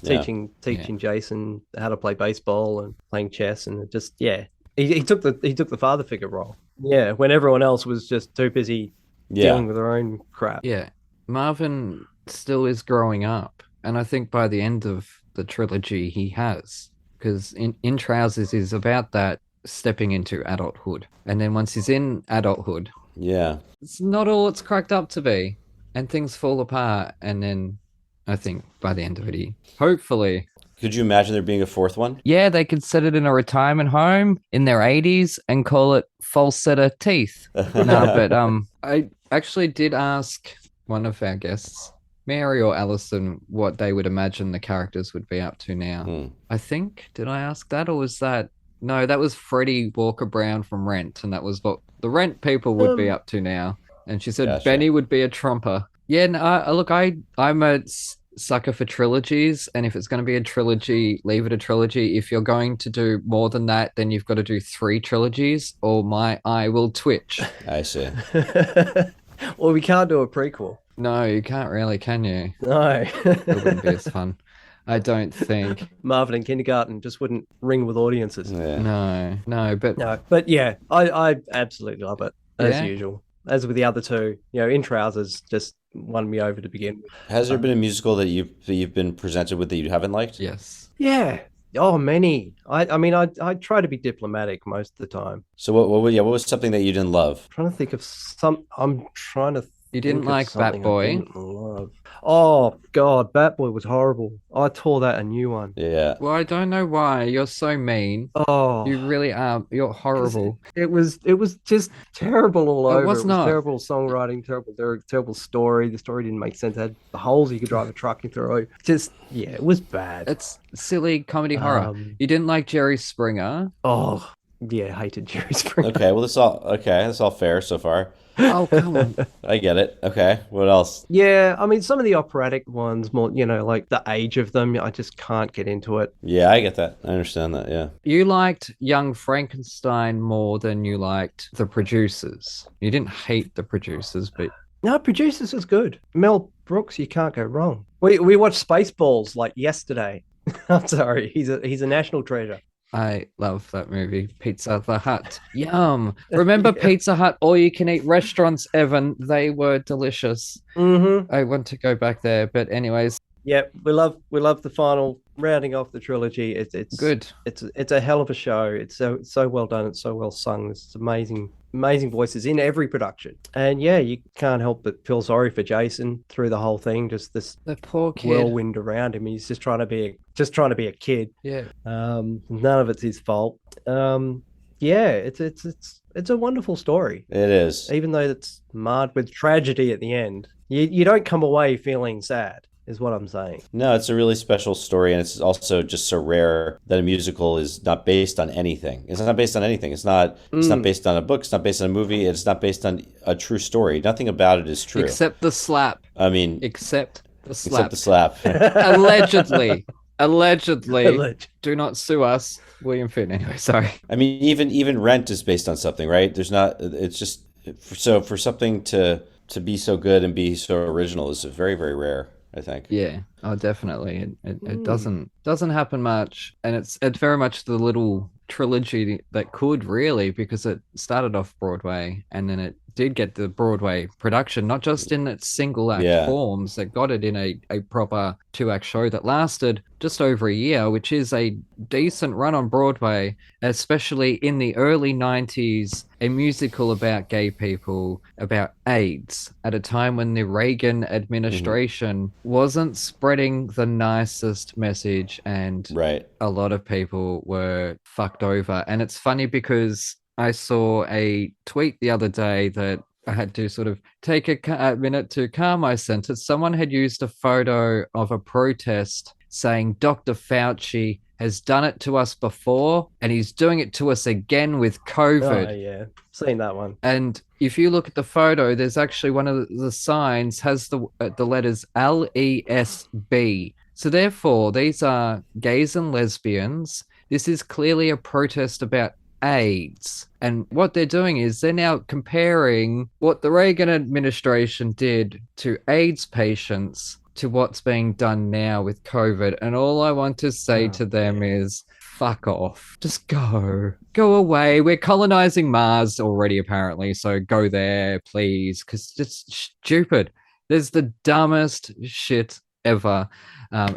teaching Jason how to play baseball and playing chess, and it just he took the father figure role. Yeah, when everyone else was just too busy dealing with their own crap. Yeah, Marvin still is growing up, and I think by the end of the trilogy he has, because in Trousers is about that stepping into adulthood, and then once he's in adulthood, it's not all it's cracked up to be, and things fall apart, and then I think by the end of it, he hopefully. Could you imagine there being a fourth one? Yeah, they could set it in a retirement home in their 80s and call it Falsetto Teeth. But I actually did ask one of our guests, Mary or Alison, what they would imagine the characters would be up to now. I think, did I ask that, or was that? No, that was Freddie Walker Brown from Rent, and that was what the Rent people would be up to now. And she said Benny would be a trumper. Yeah, no, look, I'm a sucker for trilogies, and if it's going to be a trilogy, leave it a trilogy. If you're going to do more than that, then you've got to do 3 trilogies, or my eye will twitch. I see. Well, we can't do a prequel. No, you can't really, can you? No. It wouldn't be as fun, I don't think. Marvin in Kindergarten just wouldn't ring with audiences. Yeah. No, but yeah, I absolutely love it, as usual. As with the other two, In Trousers just won me over to begin with. Has there been a musical that you've been presented with that you haven't liked? Yes. Yeah. Oh, many. I mean, I try to be diplomatic most of the time. So what was something that you didn't love? I'm trying to think of some. I'm trying to. You didn't like Bat Boy? Oh God, Bat Boy was horrible. I tore that a new one. Yeah. Well, I don't know why. You're so mean. Oh, you really are. You're horrible. It was just terrible all over. It was not. Terrible songwriting, terrible story. The story didn't make sense. It had the holes you could drive a truck through. It was bad. It's silly comedy horror. You didn't like Jerry Springer? Oh, Yeah, hated Jerry Springer. Okay, well, that's all fair so far. Oh, come on. I get it. Okay, what else? Yeah, I mean, some of the operatic ones, more, like the age of them, I just can't get into it. Yeah, I get that. I understand that. Yeah. You liked Young Frankenstein more than you liked the producers. You didn't hate the producers, but No, Producers is good. Mel Brooks, you can't go wrong. We watched Spaceballs like yesterday. I'm sorry, he's a national treasure. I love that movie. Pizza the Hut. Yum. Remember Yeah. Pizza Hut all-you-can-eat restaurants, Evan? They were delicious. Mm-hmm. I want to go back there, but anyways, Yeah, we love the final rounding off the trilogy. It's good. It's a hell of a show. It's so well done. It's so well sung. There's amazing voices in every production. And yeah, you can't help but feel sorry for Jason through the whole thing. Just this The poor kid. whirlwind around him. He's just trying to be a kid. Yeah. None of it's his fault. Yeah, it's a wonderful story. It is. Even though it's marred with tragedy at the end, you don't come away feeling sad, is what I'm saying. No, it's a really special story, and it's also just so rare that a musical is not based on anything. It's not based on anything. It's not based on a book. It's not based on a movie. It's not based on a true story. Nothing about it is true. Except the slap. I mean, Except the slap. except the slap. Allegedly. Allegedly. Alleged. Do not sue us, William Finn. Anyway, sorry. I mean, even Rent is based on something, right? There's not. It's just for something to be so good and be so original is very, very rare, I think. Yeah. Oh, definitely. It doesn't happen much, and it's very much the little trilogy that could really, because it started off Broadway and then it did get the Broadway production, not just in its single act forms. It got it in a proper 2-act show that lasted just over a year, which is a decent run on Broadway, especially in the early 90s, a musical about gay people, about AIDS, at a time when the Reagan administration wasn't spreading the nicest message, and Right. a lot of people were fucked over. And it's funny because I saw a tweet the other day that I had to sort of take a minute to calm my senses. Someone had used a photo of a protest saying Dr. Fauci has done it to us before and he's doing it to us again with COVID. Oh yeah, seen that one. And if you look at the photo, there's actually one of the signs has the letters LESB. So therefore, these are gays and lesbians. This is clearly a protest about AIDS. And what they're doing is they're now comparing what the Reagan administration did to AIDS patients to what's being done now with COVID. And all I want to say to them is, fuck off. Just go. Go away. We're colonizing Mars already, apparently. So go there, please. Because it's stupid. There's the dumbest shit ever.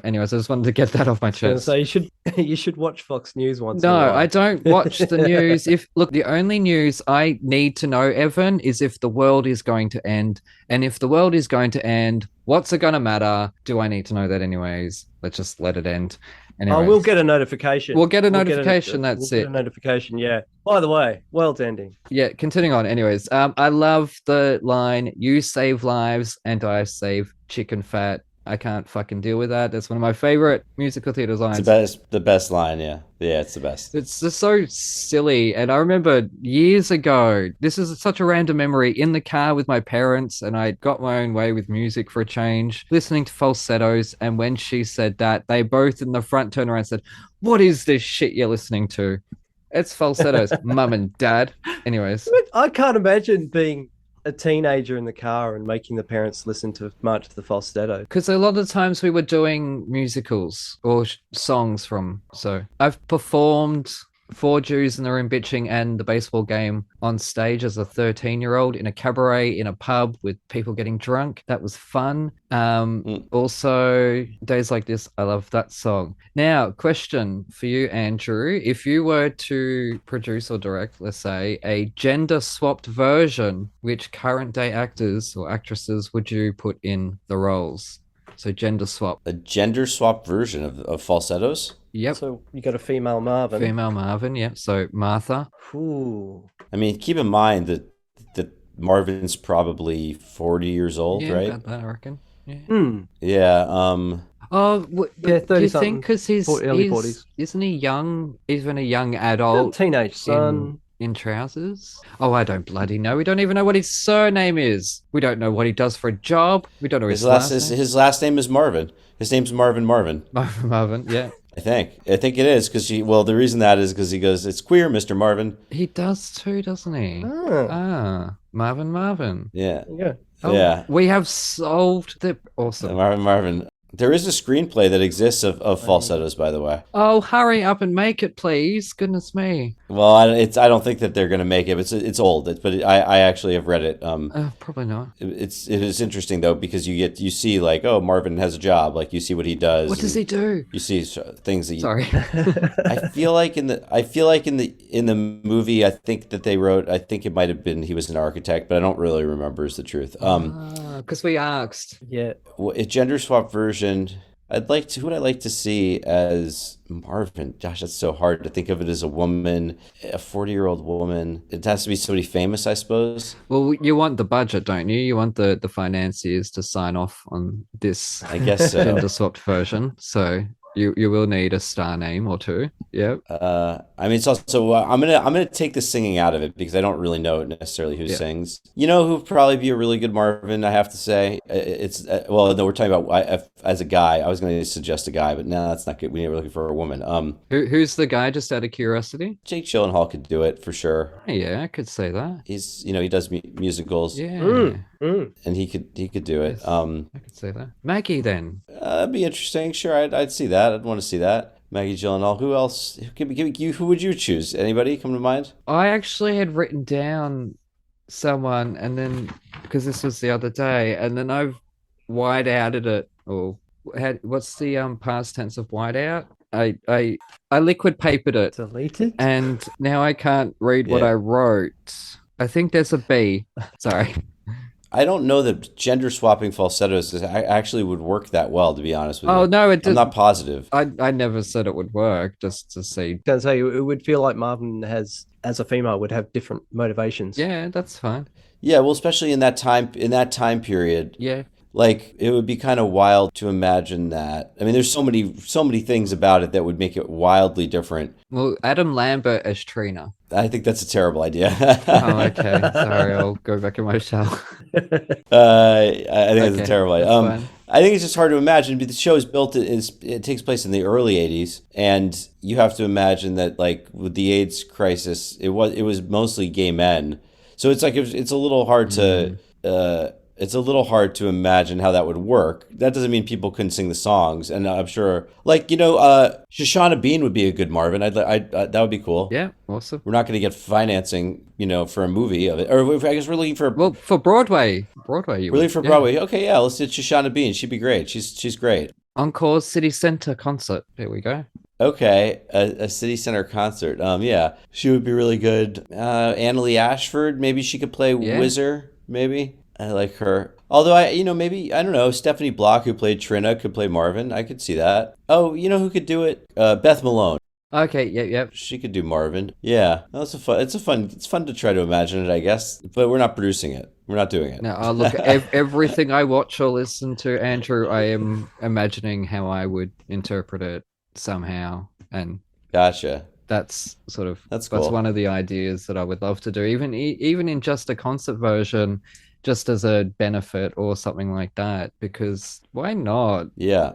Anyways, I just wanted to get that off my chest. So you should watch Fox News once. No, in a while. I don't watch the news. Look, the only news I need to know, Evan, is if the world is going to end. And if the world is going to end, what's it going to matter? Do I need to know that anyways? Let's just let it end. Anyways. Oh, we'll get a notification. We'll get a notification. That's it. Get a notification. Yeah. By the way, world's ending. Yeah. Continuing on. Anyways, I love the line, "You save lives and I save chicken fat." I can't fucking deal with that. That's one of my favorite musical theater lines. It's the best line, yeah. Yeah, it's the best. It's just so silly. And I remember years ago, this is such a random memory, in the car with my parents, and I got my own way with music for a change, listening to falsettos. And when she said that, they both in the front turned around and said, "What is this shit you're listening to?" It's falsettos, mum and dad. Anyways. I can't imagine being a teenager in the car and making the parents listen to March of the Falsetto. Because a lot of times we were doing musicals or songs from. So I've performed Four Jews in the Room Bitching and the baseball game on stage as a 13-year-old in a cabaret in a pub with people getting drunk. That was fun. Also, Days Like This, I love that song. Now, question for you, Andrew. If you were to produce or direct, let's say, a gender-swapped version, which current-day actors or actresses would you put in the roles? So gender swap. A gender swap version of falsettos? Yep. So you got a female Marvin. Female Marvin, yep. So Martha. Ooh. I mean, keep in mind that Marvin's probably 40 years old, Yeah, right? about that, I reckon. Yeah. Hmm. Yeah. Oh, Yeah, do 30 you something, think because early 40s. isn't he young, even a young Got a adult teenage son. in trousers? Oh, I don't bloody know. We don't even know what his surname is. We don't know what he does for a job. We don't know his last name. His last name is Marvin. His name's Marvin Marvin. Marvin, yeah. I think it is because the reason that is because he goes, it's queer, Mr. Marvin. He does too, doesn't he? Ah, Marvin. Yeah. there you go. Oh, Yeah. we have solved the awesome. Marvin. There is a screenplay that exists of falsettos, by the way. Oh, hurry up and make it, please. Goodness me. Well, I don't think that they're going to make it. It's old, but I actually have read it. Probably not. It is interesting though because you see like, oh, Marvin has a job, like you see what he does. What does he do? You see things that Sorry. I feel like in the movie, I think that they wrote. I think it might have been he was an architect, but I don't really remember. Is the truth. Because we asked. Yeah. A gender swap version. Who would I like to see as Marvin? Gosh, that's so hard to think of it as a woman, a 40-year-old woman. It has to be somebody famous, I suppose. Well, you want the budget, don't you? You want the financiers to sign off on this I guess so. gender swapped version. So you will need a star name or two. Yep. I mean, it's also I'm gonna take the singing out of it because I don't really know necessarily who sings. You know who would probably be a really good Marvin? I have to say, it's well, no, we're talking about as a guy. I was going to suggest a guy, but no, that's not good. We were looking for a woman. Who's the guy? Just out of curiosity. Jake Gyllenhaal could do it for sure. Yeah, I could say that. He's he does musicals. Yeah. And he could do it. Yes, I could say that. Maggie, then. That'd be interesting. Sure, I'd see that. I'd want to see that. Maggie Gyllenhaal. Who else? Who would you choose? Anybody come to mind? I actually had written down someone, and then because this was the other day, and then I've white outed it. Or what's the past tense of white out? I liquid papered it, Deleted? and now I can't read what Yeah. I wrote. I think there's a B. Sorry. I don't know that gender swapping falsettos actually would work that well, to be honest with you. Oh no, it I'm didn't. not positive. I never said it would work. Just to see. Can say it would feel like Marvin has, as a female, would have different motivations. Yeah, that's fine. Yeah, well, especially in that time period. Yeah. Like it would be kind of wild to imagine that. I mean, there's so many things about it that would make it wildly different. Well, Adam Lambert as Trina. I think that's a terrible idea. Oh, okay. Sorry, I'll go back in my shell. I think it's a Okay, terrible idea. that's fine. I think it's just hard to imagine. But the show is built. It takes place in the early '80s, and you have to imagine that, like with the AIDS crisis, it was mostly gay men. So it's like it's a little hard to. It's a little hard to imagine how that would work. That doesn't mean people couldn't sing the songs, and I'm sure, like Shoshana Bean would be a good Marvin. That would be cool. Yeah, awesome. We're not going to get financing, for a movie of it, or I guess we're looking for. Well, for Broadway, you Really would, for yeah. Broadway? Okay, yeah, let's do Shoshana Bean. She'd be great. She's great. Encore City Center concert. There we go. Okay, a city center concert. Yeah, she would be really good. Annalie Ashford, maybe she could play Yeah. Whizzer. Maybe I like her. Although maybe I don't know. Stephanie Block, who played Trina, could play Marvin. I could see that. Oh, who could do it? Beth Malone. Okay, yep. She could do Marvin. Yeah, it's fun to try to imagine it, I guess. But we're not producing it. We're not doing it. Now, I'll look at everything I watch or listen to, Andrew, I am imagining how I would interpret it somehow. And Gotcha. that's cool. That's one of the ideas that I would love to do, even in just a concert version, just as a benefit or something like that, because why not? Yeah.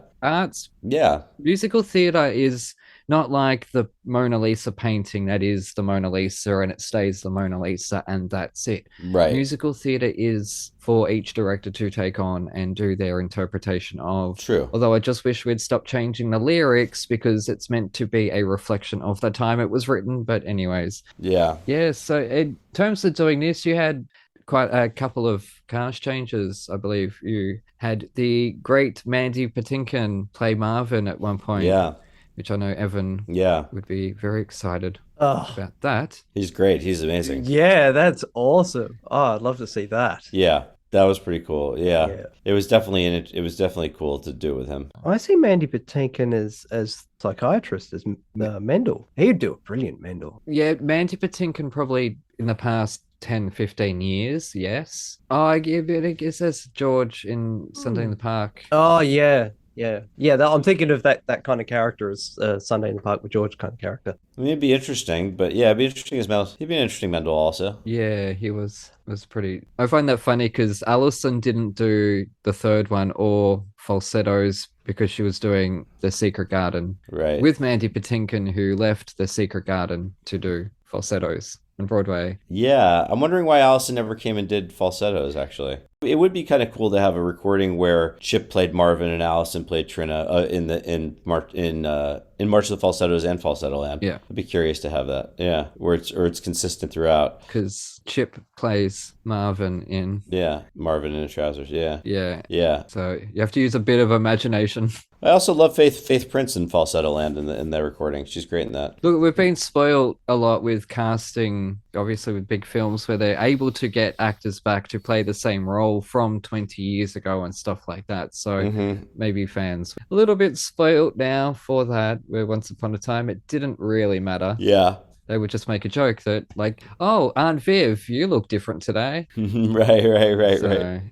Musical theater is not like the Mona Lisa painting that is the Mona Lisa and it stays the Mona Lisa and that's it. Right. Musical theater is for each director to take on and do their interpretation of. True. Although I just wish we'd stop changing the lyrics because it's meant to be a reflection of the time it was written. But anyways. Yeah. Yeah. So in terms of doing this, you had quite a couple of cast changes. I believe you had the great Mandy Patinkin play Marvin at one point. Yeah. Which I know Evan would be very excited about that. He's great. He's amazing. Yeah, that's awesome. Oh, I'd love to see that. Yeah, that was pretty cool. Yeah. It was definitely cool to do with him. I see Mandy Patinkin as psychiatrist, as Mendel. He'd do a brilliant Mendel. Yeah, Mandy Patinkin probably in the past 10, 15 years, yes. Oh, I give it, I guess that's George in Sunday in the Park. Oh, yeah. Yeah. I'm thinking of that kind of character as Sunday in the Park with George kind of character. I mean, it'd be interesting, but yeah, it'd be interesting as Mel. He'd be an interesting Mendel also. Yeah, he was pretty. I find that funny because Alison didn't do the third one or falsettos because she was doing The Secret Garden Right. with Mandy Patinkin, who left The Secret Garden to do falsettos on Broadway. Yeah, I'm wondering why Allison never came and did falsettos, actually. It would be kind of cool to have a recording where Chip played Marvin and Allison played Trina in March of the Falsettos and Falsettoland. Yeah. I'd be curious to have that. Yeah, where it's consistent throughout. Because Chip plays Marvin in. Yeah, Marvin in the trousers. Yeah. Yeah. Yeah. So you have to use a bit of imagination. I also love Faith Prince in Falsettoland in the recording. She's great in that. Look, we've been spoiled a lot with casting, obviously with big films where they're able to get actors back to play the same role from 20 years ago and stuff like that. So maybe fans a little bit spoiled now for that, where once upon a time it didn't really matter. Yeah. They would just make a joke that, like, oh, Aunt Viv, you look different today. Right.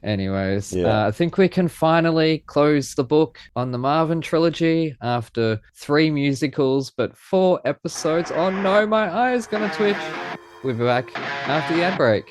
Anyways, Yeah. I think we can finally close the book on the Marvin trilogy after 3 musicals, but 4 episodes. Oh no, my eye is going to twitch. We'll be back after the ad break.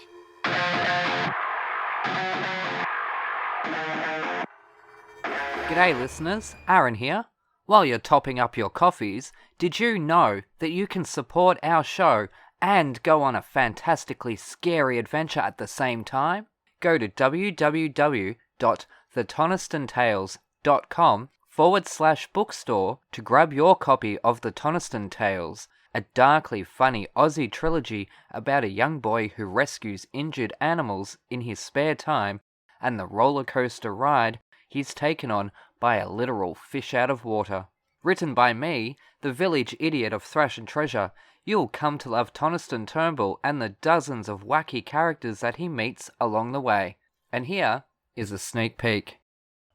G'day, listeners. Aaron here. While you're topping up your coffees, did you know that you can support our show and go on a fantastically scary adventure at the same time? Go to www.thetonistantales.com/bookstore to grab your copy of The Toniston Tales, a darkly funny Aussie trilogy about a young boy who rescues injured animals in his spare time and the roller coaster ride he's taken on by a literal fish out of water. Written by me, the village idiot of Thrash and Treasure, you'll come to love Toniston Turnbull and the dozens of wacky characters that he meets along the way. And here is a sneak peek.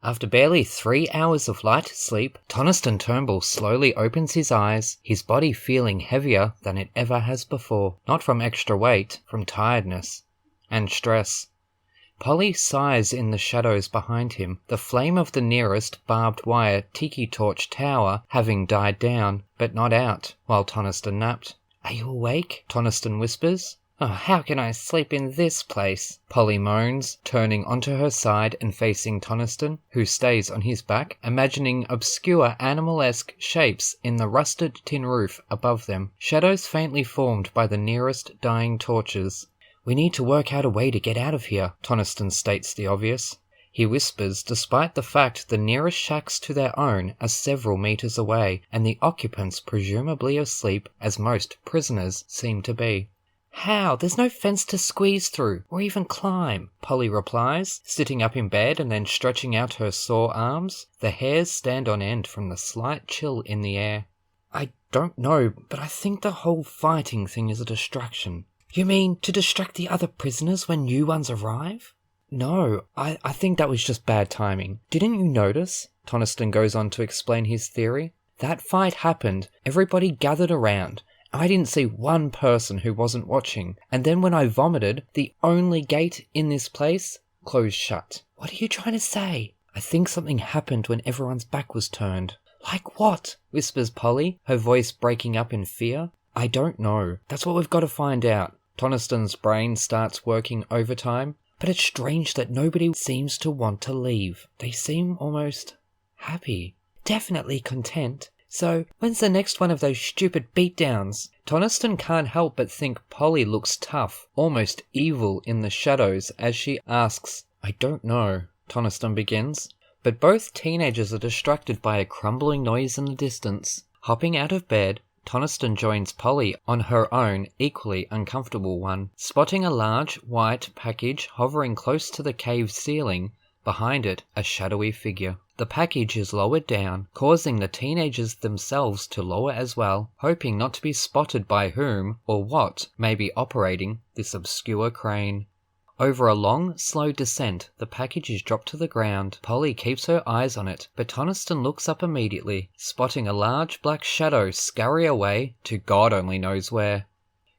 After barely 3 hours of light sleep, Toniston Turnbull slowly opens his eyes, his body feeling heavier than it ever has before. Not from extra weight, from tiredness and stress. Polly sighs in the shadows behind him, the flame of the nearest barbed wire tiki torch tower having died down, but not out, while Toniston napped. "Are you awake?" Toniston whispers. "Oh, how can I sleep in this place?" Polly moans, turning onto her side and facing Toniston, who stays on his back, imagining obscure animal-esque shapes in the rusted tin roof above them, shadows faintly formed by the nearest dying torches. "We need to work out a way to get out of here," Toniston states the obvious. He whispers, despite the fact the nearest shacks to their own are several meters away, and the occupants presumably asleep, as most prisoners seem to be. "How? There's no fence to squeeze through, or even climb," Polly replies, sitting up in bed and then stretching out her sore arms. The hairs stand on end from the slight chill in the air. "I don't know, but I think the whole fighting thing is a distraction." "You mean to distract the other prisoners when new ones arrive?" "No, I think that was just bad timing. Didn't you notice?" Toniston goes on to explain his theory. "That fight happened, everybody gathered around. I didn't see one person who wasn't watching, and then when I vomited, the only gate in this place closed shut." "What are you trying to say?" "I think something happened when everyone's back was turned." "Like what?" whispers Polly, her voice breaking up in fear. "I don't know. That's what we've got to find out." Toniston's brain starts working overtime, but it's strange that nobody seems to want to leave. They seem almost happy. Definitely content. So, when's the next one of those stupid beatdowns? Toniston can't help but think Polly looks tough, almost evil in the shadows as she asks. "I don't know," Toniston begins, but both teenagers are distracted by a crumbling noise in the distance. Hopping out of bed, Toniston joins Polly on her own, equally uncomfortable one, spotting a large, white package hovering close to the cave ceiling, behind it a shadowy figure. The package is lowered down, causing the teenagers themselves to lower as well, hoping not to be spotted by whom or what may be operating this obscure crane. Over a long, slow descent, the package is dropped to the ground. Polly keeps her eyes on it, but Toniston looks up immediately, spotting a large black shadow scurry away to God only knows where.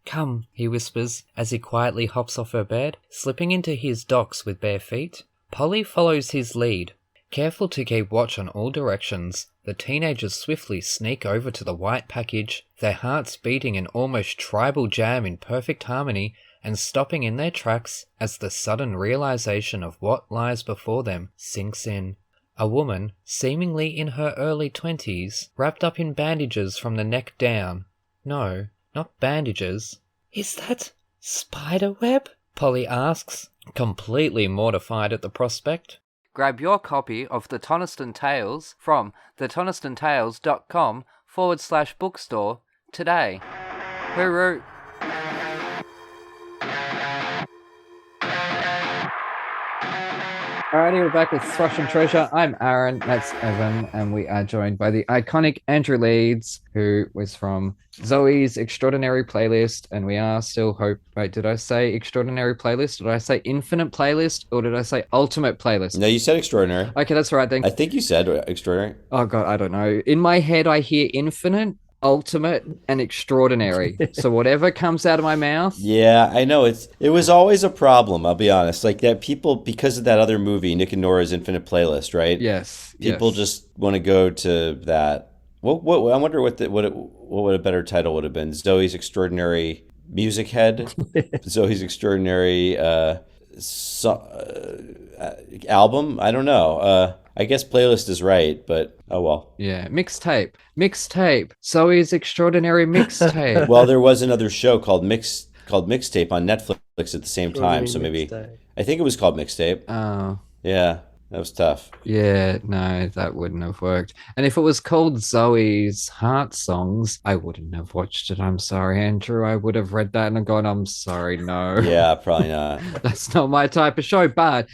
"Come," he whispers, as he quietly hops off her bed, slipping into his docks with bare feet. Polly follows his lead. Careful to keep watch on all directions, the teenagers swiftly sneak over to the white package, their hearts beating an almost tribal jam in perfect harmony, and stopping in their tracks as the sudden realization of what lies before them sinks in. A woman, seemingly in her early 20s, wrapped up in bandages from the neck down. No, not bandages. Is that spiderweb? Polly asks, completely mortified at the prospect. Grab your copy of The Toniston Tales from thetonistontales.com/bookstore today. Hurrah! Alrighty, we're back with Thrash and Treasure. I'm Aaron, that's Evan, and we are joined by the iconic Andrew Leeds, who was from Zoe's Extraordinary Playlist, and we are still Wait, did I say Extraordinary Playlist? Did I say Infinite Playlist? Or did I say Ultimate Playlist? No, you said Extraordinary. Okay, that's right then. I think you said Extraordinary. Oh god, I don't know. In my head, I hear Infinite, Ultimate, and Extraordinary. So whatever comes out of my mouth. Yeah, I know. It was always a problem, I'll be honest. Like that people, because of that other movie, Nick and Nora's Infinite Playlist, right? Yes. People just want to go to that. What I wonder what a better title would have been. Zoe's Extraordinary Music Head. Zoe's Extraordinary album. I don't know. I guess playlist is right, but oh well. Yeah, mixtape. Zoe's Extraordinary Mixtape. Well, there was another show called Mixtape on Netflix at the same time, so maybe I think it was called Mixtape. Oh. Yeah, that was tough. Yeah, no, that wouldn't have worked. And if it was called Zoe's Heart Songs, I wouldn't have watched it. I'm sorry, Andrew. I would have read that and gone, I'm sorry, no. Yeah, probably not. That's not my type of show, but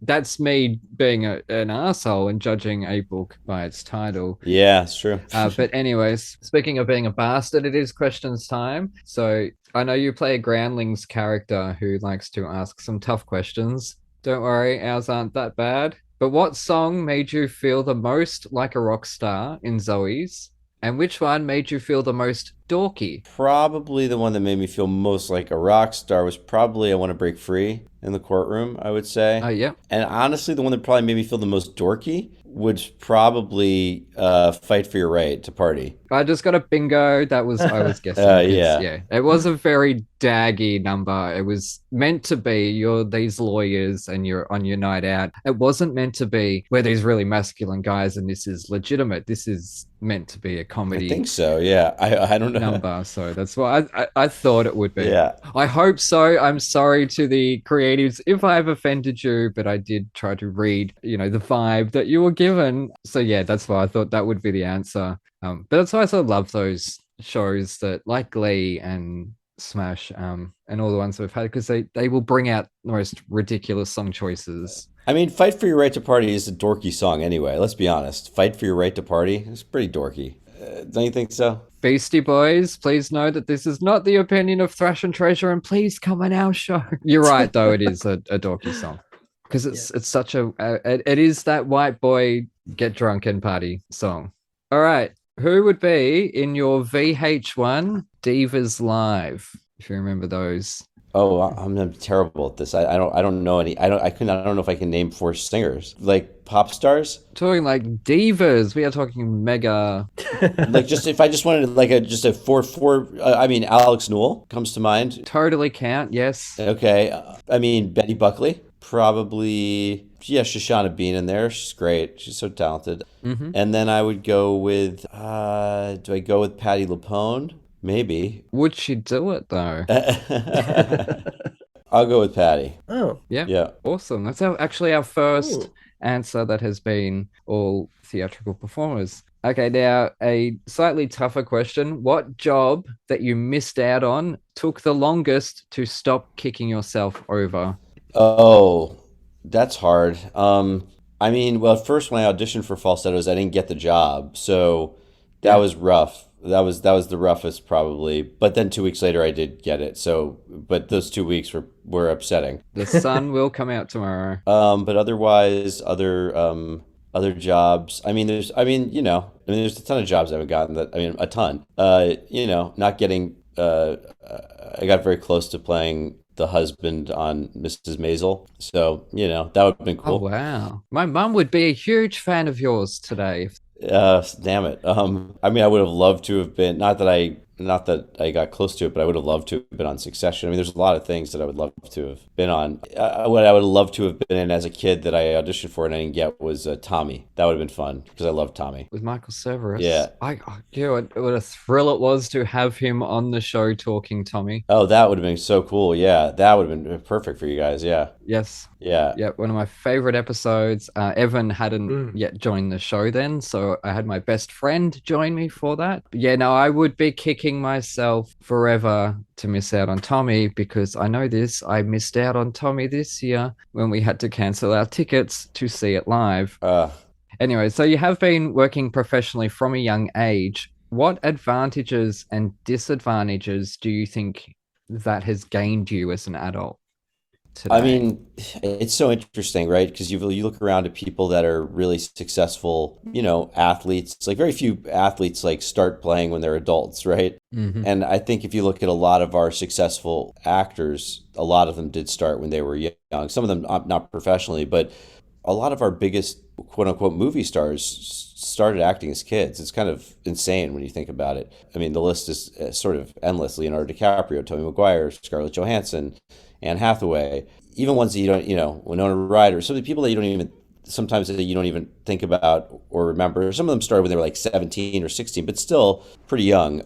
that's me being an asshole and judging a book by its title. Yeah, it's true. But anyways, speaking of being a bastard, it is questions time. So I know you play a Groundlings character who likes to ask some tough questions. Don't worry, ours aren't that bad. But what song made you feel the most like a rock star in Zoe's? And which one made you feel the most dorky? Probably the one that made me feel most like a rock star was probably I Want to Break Free in the Courtroom, I would say. Oh, yeah. And honestly, the one that probably made me feel the most dorky would probably Fight for Your Right to Party. I just got a bingo. I was guessing. Yeah. It was a very daggy number. It was meant to be you're these lawyers and you're on your night out. It wasn't meant to be we're these really masculine guys and this is legitimate. This is meant to be a comedy. I think so, yeah. I don't know. Number, so that's why I thought it would be. Yeah. I hope so. I'm sorry to the creatives if I've offended you, but I did try to read, the vibe that you were given. So yeah, that's why I thought that would be the answer. But that's why I sort of love those shows that like Glee and Smash and all the ones we've had, because they will bring out the most ridiculous song choices. I mean, Fight for Your Right to Party is a dorky song anyway. Let's be honest. Fight for Your Right to Party is pretty dorky. Don't you think so? Beastie Boys, please know that this is not the opinion of Thrash and Treasure, and please come on our show. You're right, though. It is a dorky song because it's such it is that white boy get drunk and party song. All right. Who would be in your VH1 Divas Live? If you remember those. Oh, I'm terrible at this. I don't know any. I don't know if I can name 4 singers like pop stars. Talking like divas, we are talking mega. Like if I just wanted like a 4. I mean, Alex Newell comes to mind. Totally count. Yes. Okay. I mean, Betty Buckley. Probably, yeah, Shoshana Bean in there. She's great. She's so talented. Mm-hmm. And then I would go with, do I go with Patti LuPone? Maybe. Would she do it, though? I'll go with Patti. Oh. Yeah. Awesome. That's actually our first answer that has been all theatrical performers. Okay, now a slightly tougher question. What job that you missed out on took the longest to stop kicking yourself over? Oh, that's hard. I mean, well, at first when I auditioned for Falsettos, I didn't get the job, so that was rough. That was the roughest probably. But then 2 weeks later, I did get it. So, but those 2 weeks were upsetting. The sun will come out tomorrow. But otherwise, other jobs. I mean, there's a ton of jobs I haven't gotten. A ton. Not getting. I got very close to playing the husband on Mrs. Maisel. So, that would have been Oh, cool. wow. My mum would be a huge fan of yours today. Damn it. I mean, I would have loved to have been, not that I got close to it, but I would have loved to have been on Succession. I mean, there's a lot of things that I would love to have been on. What I would have loved to have been in as a kid that I auditioned for and I didn't get was Tommy. That would have been fun because I love Tommy. With Michael Severus. Yeah. What a thrill it was to have him on the show talking Tommy. Oh, that would have been so cool. Yeah, that would have been perfect for you guys. Yeah. Yes. Yeah. Yeah, one of my favorite episodes. Evan hadn't yet joined the show then, so I had my best friend join me for that. But yeah, no, I would be kicking myself forever to miss out on Tommy because I know this. I missed out on Tommy this year when we had to cancel our tickets to see it live. Anyway, so you have been working professionally from a young age. What advantages and disadvantages do you think that has gained you as an adult today? I mean, it's so interesting, right? Because you look around at people that are really successful, athletes. Like very few athletes like start playing when they're adults, right? Mm-hmm. And I think if you look at a lot of our successful actors, a lot of them did start when they were young. Some of them not professionally, but a lot of our biggest quote unquote movie stars started acting as kids. It's kind of insane when you think about it. I mean, the list is sort of endless. Leonardo DiCaprio, Tobey Maguire, Scarlett Johansson, Anne Hathaway, even ones that you don't, Winona Ryder, some of the people that you don't even think about or remember. Some of them started when they were like 17 or 16, but still pretty young.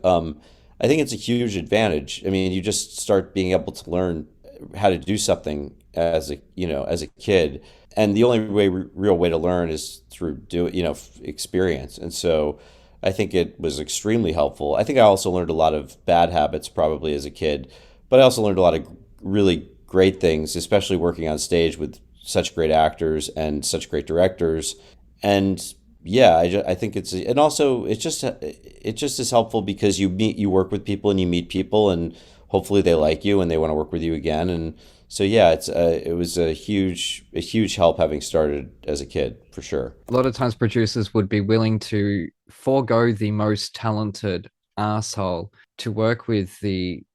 I think it's a huge advantage. I mean, you just start being able to learn how to do something as a kid. And the only real way to learn is through experience. And so I think it was extremely helpful. I think I also learned a lot of bad habits probably as a kid, but I also learned a lot of really great things, especially working on stage with such great actors and such great directors. And yeah, I think it's just as helpful because you work with people and you meet people and hopefully they like you and they want to work with you again. And so yeah, it was a huge help having started as a kid for sure. A lot of times producers would be willing to forego the most talented asshole to work with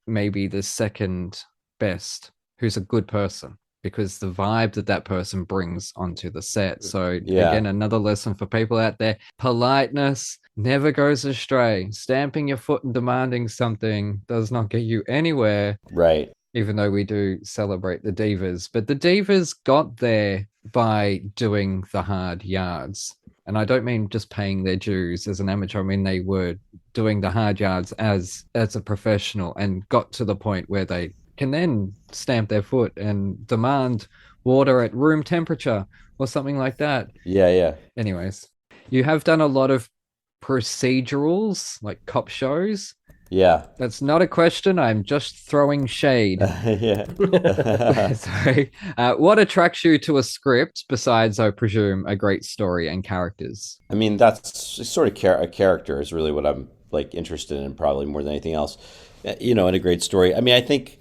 maybe the second best, who's a good person, because the vibe that person brings onto the set. So Yeah. Again, another lesson for people out there: politeness never goes astray. Stamping your foot and demanding something does not get you anywhere. Right. Even though we do celebrate the divas, but the divas got there by doing the hard yards. And I don't mean just paying their dues as an amateur. I mean, they were doing the hard yards as a professional and got to the point where they can then stamp their foot and demand water at room temperature or something like that. Yeah. Anyways, you have done a lot of procedurals, like cop shows. Yeah. That's not a question. I'm just throwing shade. Yeah. Sorry. What attracts you to a script besides, I presume, a great story and characters? I mean, that's sort of a character is really what I'm like interested in, probably more than anything else. In a great story. I mean, I think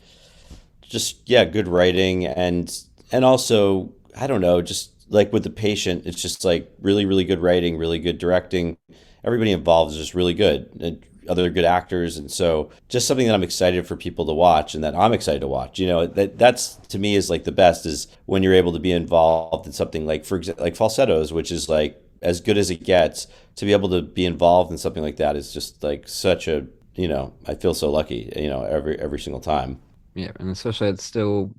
just good writing and also I don't know, just like with The Patient, it's just like really, really good writing, really good directing. Everybody involved is just really good. And other good actors, and so just something that I'm excited for people to watch and that I'm excited to watch. That's to me is like the best is when you're able to be involved in something like, for example, like Falsettos, which is like as good as it gets. To be able to be involved in something like that is just like such a I feel so lucky every single time. Yeah, and especially it's still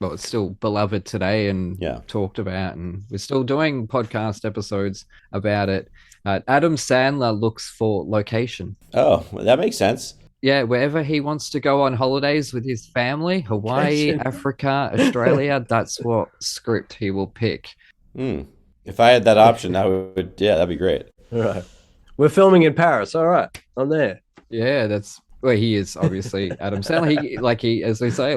it's still beloved today and talked about, and we're still doing podcast episodes about it. Adam Sandler looks for location. Oh, well, that makes sense. Yeah, wherever he wants to go on holidays with his family, Hawaii, Africa, Australia, that's what script he will pick. If I had that option, that'd be great. All right. We're filming in Paris. All right. I'm there. Yeah, that's where he is, obviously. Adam Sandler, he as they say,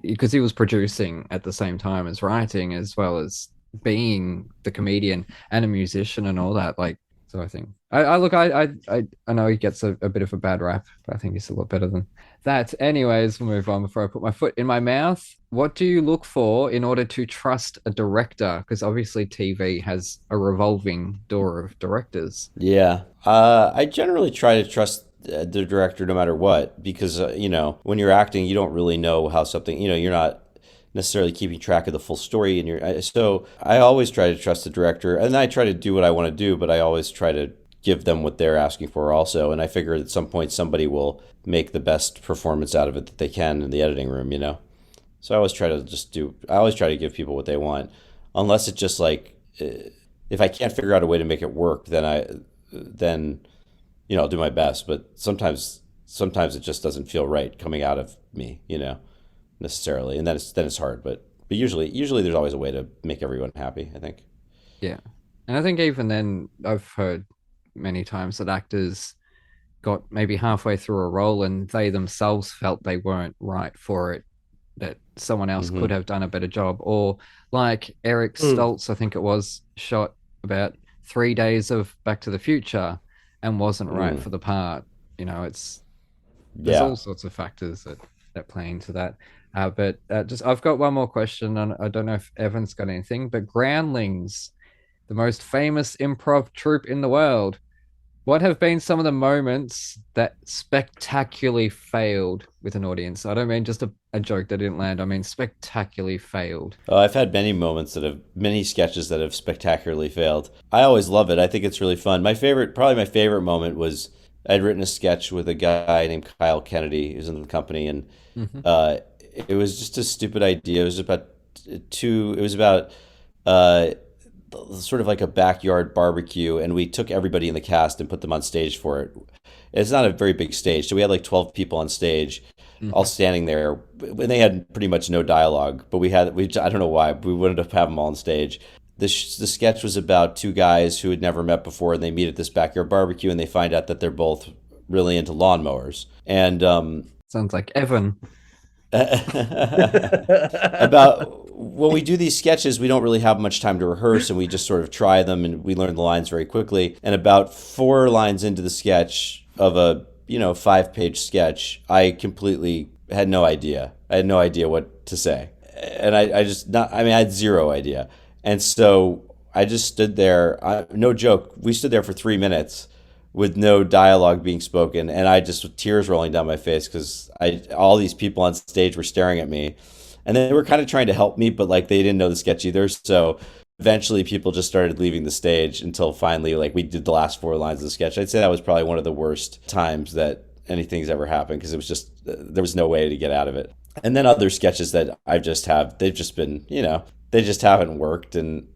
because he was producing at the same time as writing, as well as being the comedian and a musician and all that. So I think I know he gets a bit of a bad rap, but I think he's a lot better than that. Anyways, we'll move on before I put my foot in my mouth. What do you look for in order to trust a director? Because obviously TV has a revolving door of directors. Yeah. I generally try to trust the director no matter what, because when you're acting, you don't really know how something, you're not necessarily keeping track of the full story, and so I always try to trust the director, and I try to do what I want to do, but I always try to give them what they're asking for also, and I figure at some point somebody will make the best performance out of it that they can in the editing room, So I always try to give people what they want, unless it's just like, if I can't figure out a way to make it work, then I'll do my best. But sometimes it just doesn't feel right coming out of me, necessarily, and then it's hard. But usually there's always a way to make everyone happy, I think. Yeah, and I think even then, I've heard many times that actors got maybe halfway through a role and they themselves felt they weren't right for it, that someone else could have done a better job. Or like Eric Stoltz, I think it was, shot about 3 days of Back to the Future and wasn't right for the part. There's all sorts of factors that play into that. But I've got one more question, and I don't know if Evan's got anything, but Groundlings, the most famous improv troupe in the world. What have been some of the moments that spectacularly failed with an audience? I don't mean just a joke that didn't land. I mean spectacularly failed. I've had many sketches that have spectacularly failed. I always love it. I think it's really fun. Probably my favorite moment was I'd written a sketch with a guy named Kyle Kennedy, who's in the company, and it was just a stupid idea. It was about sort of like a backyard barbecue, and we took everybody in the cast and put them on stage for it. It's not a very big stage, so we had like 12 people on stage, all standing there, and they had pretty much no dialogue, but I don't know why, we wanted to have them all on stage. The sketch was about two guys who had never met before, and they meet at this backyard barbecue, and they find out that they're both really into lawnmowers. And sounds like Evan. About when we do these sketches, we don't really have much time to rehearse, and we just sort of try them, and we learn the lines very quickly. And about 4 lines into the sketch of a 5-page sketch, I completely had no idea. I had no idea what to say, and I had zero idea. And so I just stood there. No joke. We stood there for 3 minutes with no dialogue being spoken, and I just with tears rolling down my face because all these people on stage were staring at me, and they were kind of trying to help me, but like they didn't know the sketch either. So eventually, people just started leaving the stage until finally, like we did the last 4 lines of the sketch. I'd say that was probably one of the worst times that anything's ever happened because it was just there was no way to get out of it. And then other sketches that they've just been they just haven't worked, and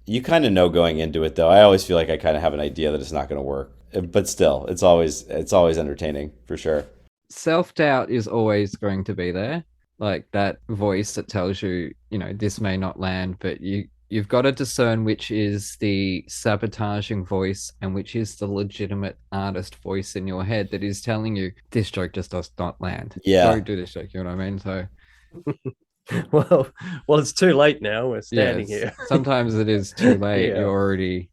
you kind of know going into it though. I always feel like I kind of have an idea that it's not going to work. But still, it's always entertaining for sure. Self-doubt is always going to be there, like that voice that tells you, this may not land, but you've got to discern which is the sabotaging voice and which is the legitimate artist voice in your head that is telling you this joke just does not land. Yeah, don't do this joke. You know what I mean? So. well, it's too late now. We're standing here. Sometimes it is too late. You're already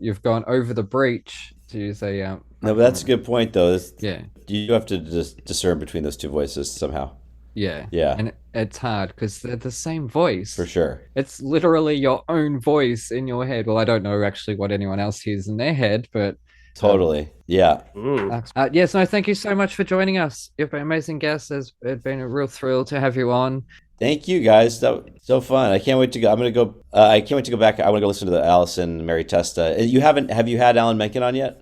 you've gone over the breach. To use a no, but that's a good point though. You have to just discern between those two voices somehow. Yeah, and it's hard because they're the same voice for sure. It's literally your own voice in your head. Well, I don't know actually what anyone else hears in their head, but totally, yeah. Yes, no, thank you so much for joining us. You've been an amazing guest. It's been a real thrill to have you on. Thank you, guys. That was so fun. I can't wait to go. I can't wait to go back. I want to go listen to the Allison and Mary Testa. Have you had Alan Menken on yet?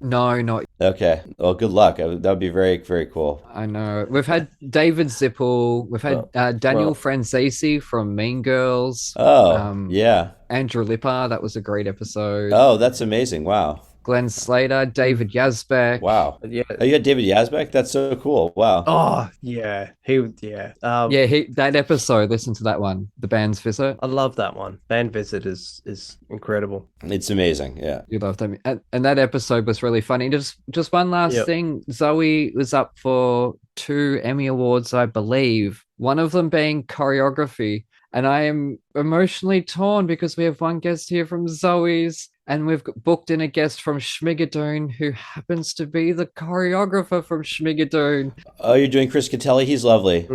No, not. Okay. Well, good luck. That would be very, very cool. I know. We've had David Zippel. We've had Daniel Franzese from Mean Girls. Oh, yeah. Andrew Lipper. That was a great episode. Oh, that's amazing. Wow. Glenn Slater, David Yazbek. Wow. Yeah. Oh, you had David Yazbek? That's so cool. Wow. Oh, yeah. That episode, listen to that one, The Band's Visit. I love that one. Band Visit is incredible. It's amazing. Yeah. You love that. And that episode was really funny. Just one last thing. Zoe was up for 2 Emmy Awards, I believe. One of them being choreography. And I am emotionally torn because we have one guest here from Zoe's, and we've booked in a guest from Schmigadoon who happens to be the choreographer from Schmigadoon. Oh, you're doing Chris Catelli? He's lovely.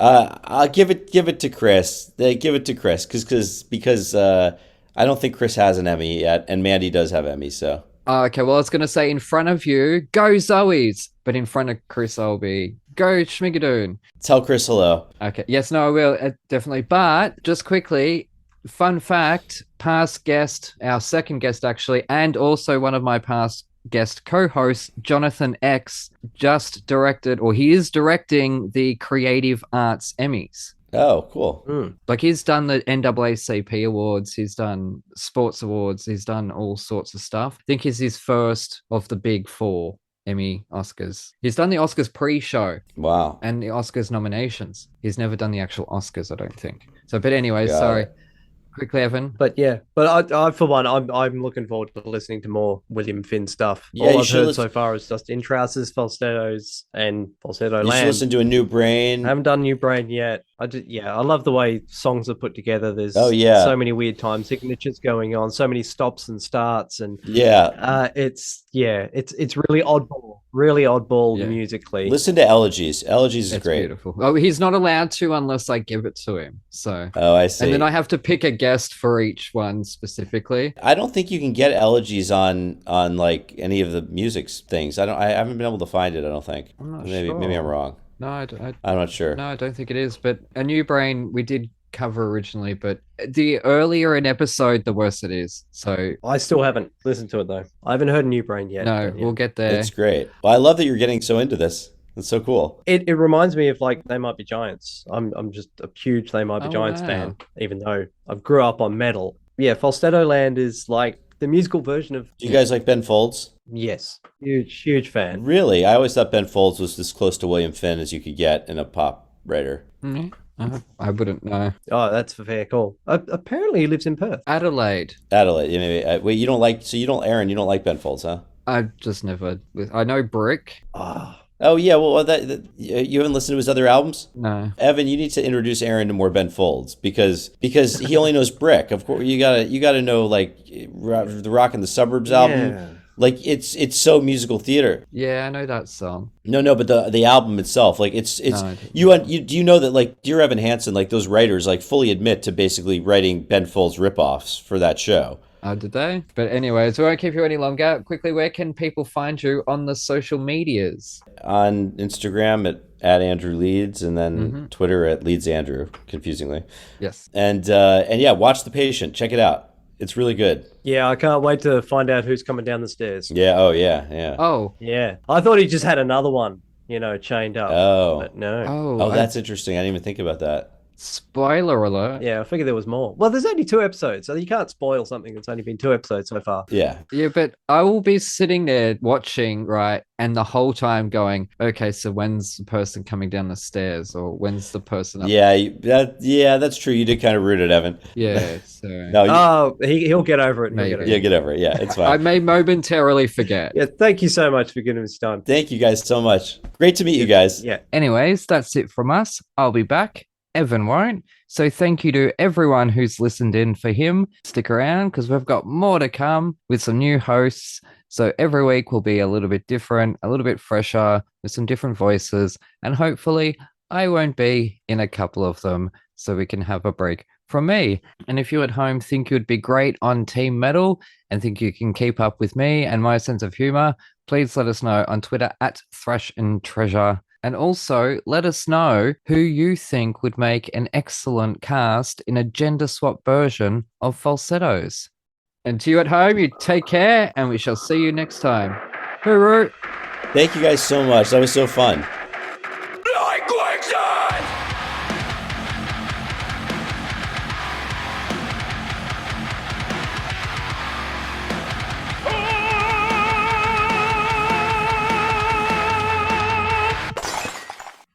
I'll give it to Chris. Give it to Chris because I don't think Chris has an Emmy yet, and Mandy does have Emmy, so. Oh, okay, well, I was going to say in front of you, go Zoe's, but in front of Chris, I'll be go Schmigadoon. Tell Chris hello. Okay, yes, no, I will, definitely. But just quickly, fun fact, past guest, our second guest actually, and also one of my past guest co-hosts, Jonathan X, just directed, or he is directing the Creative Arts Emmys. Oh, cool. Like he's done the NAACP awards, he's done sports awards, he's done all sorts of stuff. I think he's his first of the big 4 Emmy Oscars. He's done the Oscars pre-show. Wow. And the Oscars nominations. He's never done the actual Oscars, I don't think. So, but anyways, Got sorry. it. Quickly, Evan. But yeah, but I for one, I'm looking forward to listening to more William Finn stuff. Yeah, All I've heard so far is just Intras's, Falsettos, and Falsettoland. You should listen to A New Brain. I haven't done New Brain yet. I love the way songs are put together. There's so many weird time signatures going on, so many stops and starts, and it's really oddball musically. Listen to Elegies. Elegies is great. Beautiful. Oh, he's not allowed to unless I give it to him. So I see. And then I have to pick a guest for each one specifically. I don't think you can get Elegies on like any of the music things. I haven't been able to find it. I don't think. I'm not maybe sure. Maybe I'm wrong. No, I'm not sure. No, I don't think it is. But A New Brain we did cover originally, but the earlier an episode, the worse it is. So I still haven't listened to it though. I haven't heard New Brain yet. No, we'll get there. It's great. Well, I love that you're getting so into this. It's so cool. It reminds me of like They Might Be Giants. I'm just a huge They Might Be Giants fan, even though I grew up on metal. Yeah, Falsettoland is like the musical version of. Do you guys like Ben Folds? Yes, huge fan. Really? I always thought Ben Folds was as close to William Finn as you could get in a pop writer. I wouldn't know. Oh, that's a fair call. Apparently, he lives in Perth. Adelaide. Yeah, maybe. Wait, you don't like? So you don't, Aaron? You don't like Ben Folds, huh? I just never. I know Brick. Oh yeah, well you haven't listened to his other albums? No. Evan, you need to introduce Aaron to more Ben Folds because he only knows Brick. Of course, you gotta know like the Rock in the Suburbs album. Yeah. Like it's so musical theater. Yeah, I know that song. No, but the album itself, like it's No, do you know that like Dear Evan Hansen, like those writers like fully admit to basically writing Ben Folds ripoffs for that show. Did they? But anyways, we won't keep you any longer. Quickly, where can people find you on the social medias? On Instagram at Andrew Leeds, and then Twitter at Leeds Andrew, confusingly. Yes. And yeah, watch The Patient. Check it out. It's really good. Yeah, I can't wait to find out who's coming down the stairs. Yeah. Oh yeah. Oh. Yeah. I thought he just had another one, chained up. Oh. But no. Oh, that's interesting. I didn't even think about that. Spoiler alert. Yeah, I figured there was more. Well, there's only 2 episodes, so you can't spoil something that's only been 2 episodes so far. Yeah. Yeah, but I will be sitting there watching, right, and the whole time going, okay, so when's the person coming down the stairs, or when's the person up? Yeah, that's true. You did kind of ruin it, Evan. Yeah, so... No, he'll get over it. Yeah, get over it. Yeah, it's fine. I may momentarily forget. Yeah, thank you so much for giving us time. Thank you guys so much. Great to meet you guys. Yeah. Anyways, that's it from us. I'll be back. Evan won't. So thank you to everyone who's listened in for him. Stick around because we've got more to come with some new hosts. So every week will be a little bit different, a little bit fresher with some different voices. And hopefully I won't be in a couple of them so we can have a break from me. And if you at home think you'd be great on Team Metal and think you can keep up with me and my sense of humor, please let us know on Twitter at Thrash and Treasure. And also, let us know who you think would make an excellent cast in a gender swap version of Falsettos. And to you at home, you take care, and we shall see you next time. Hurrah! Thank you guys so much. That was so fun.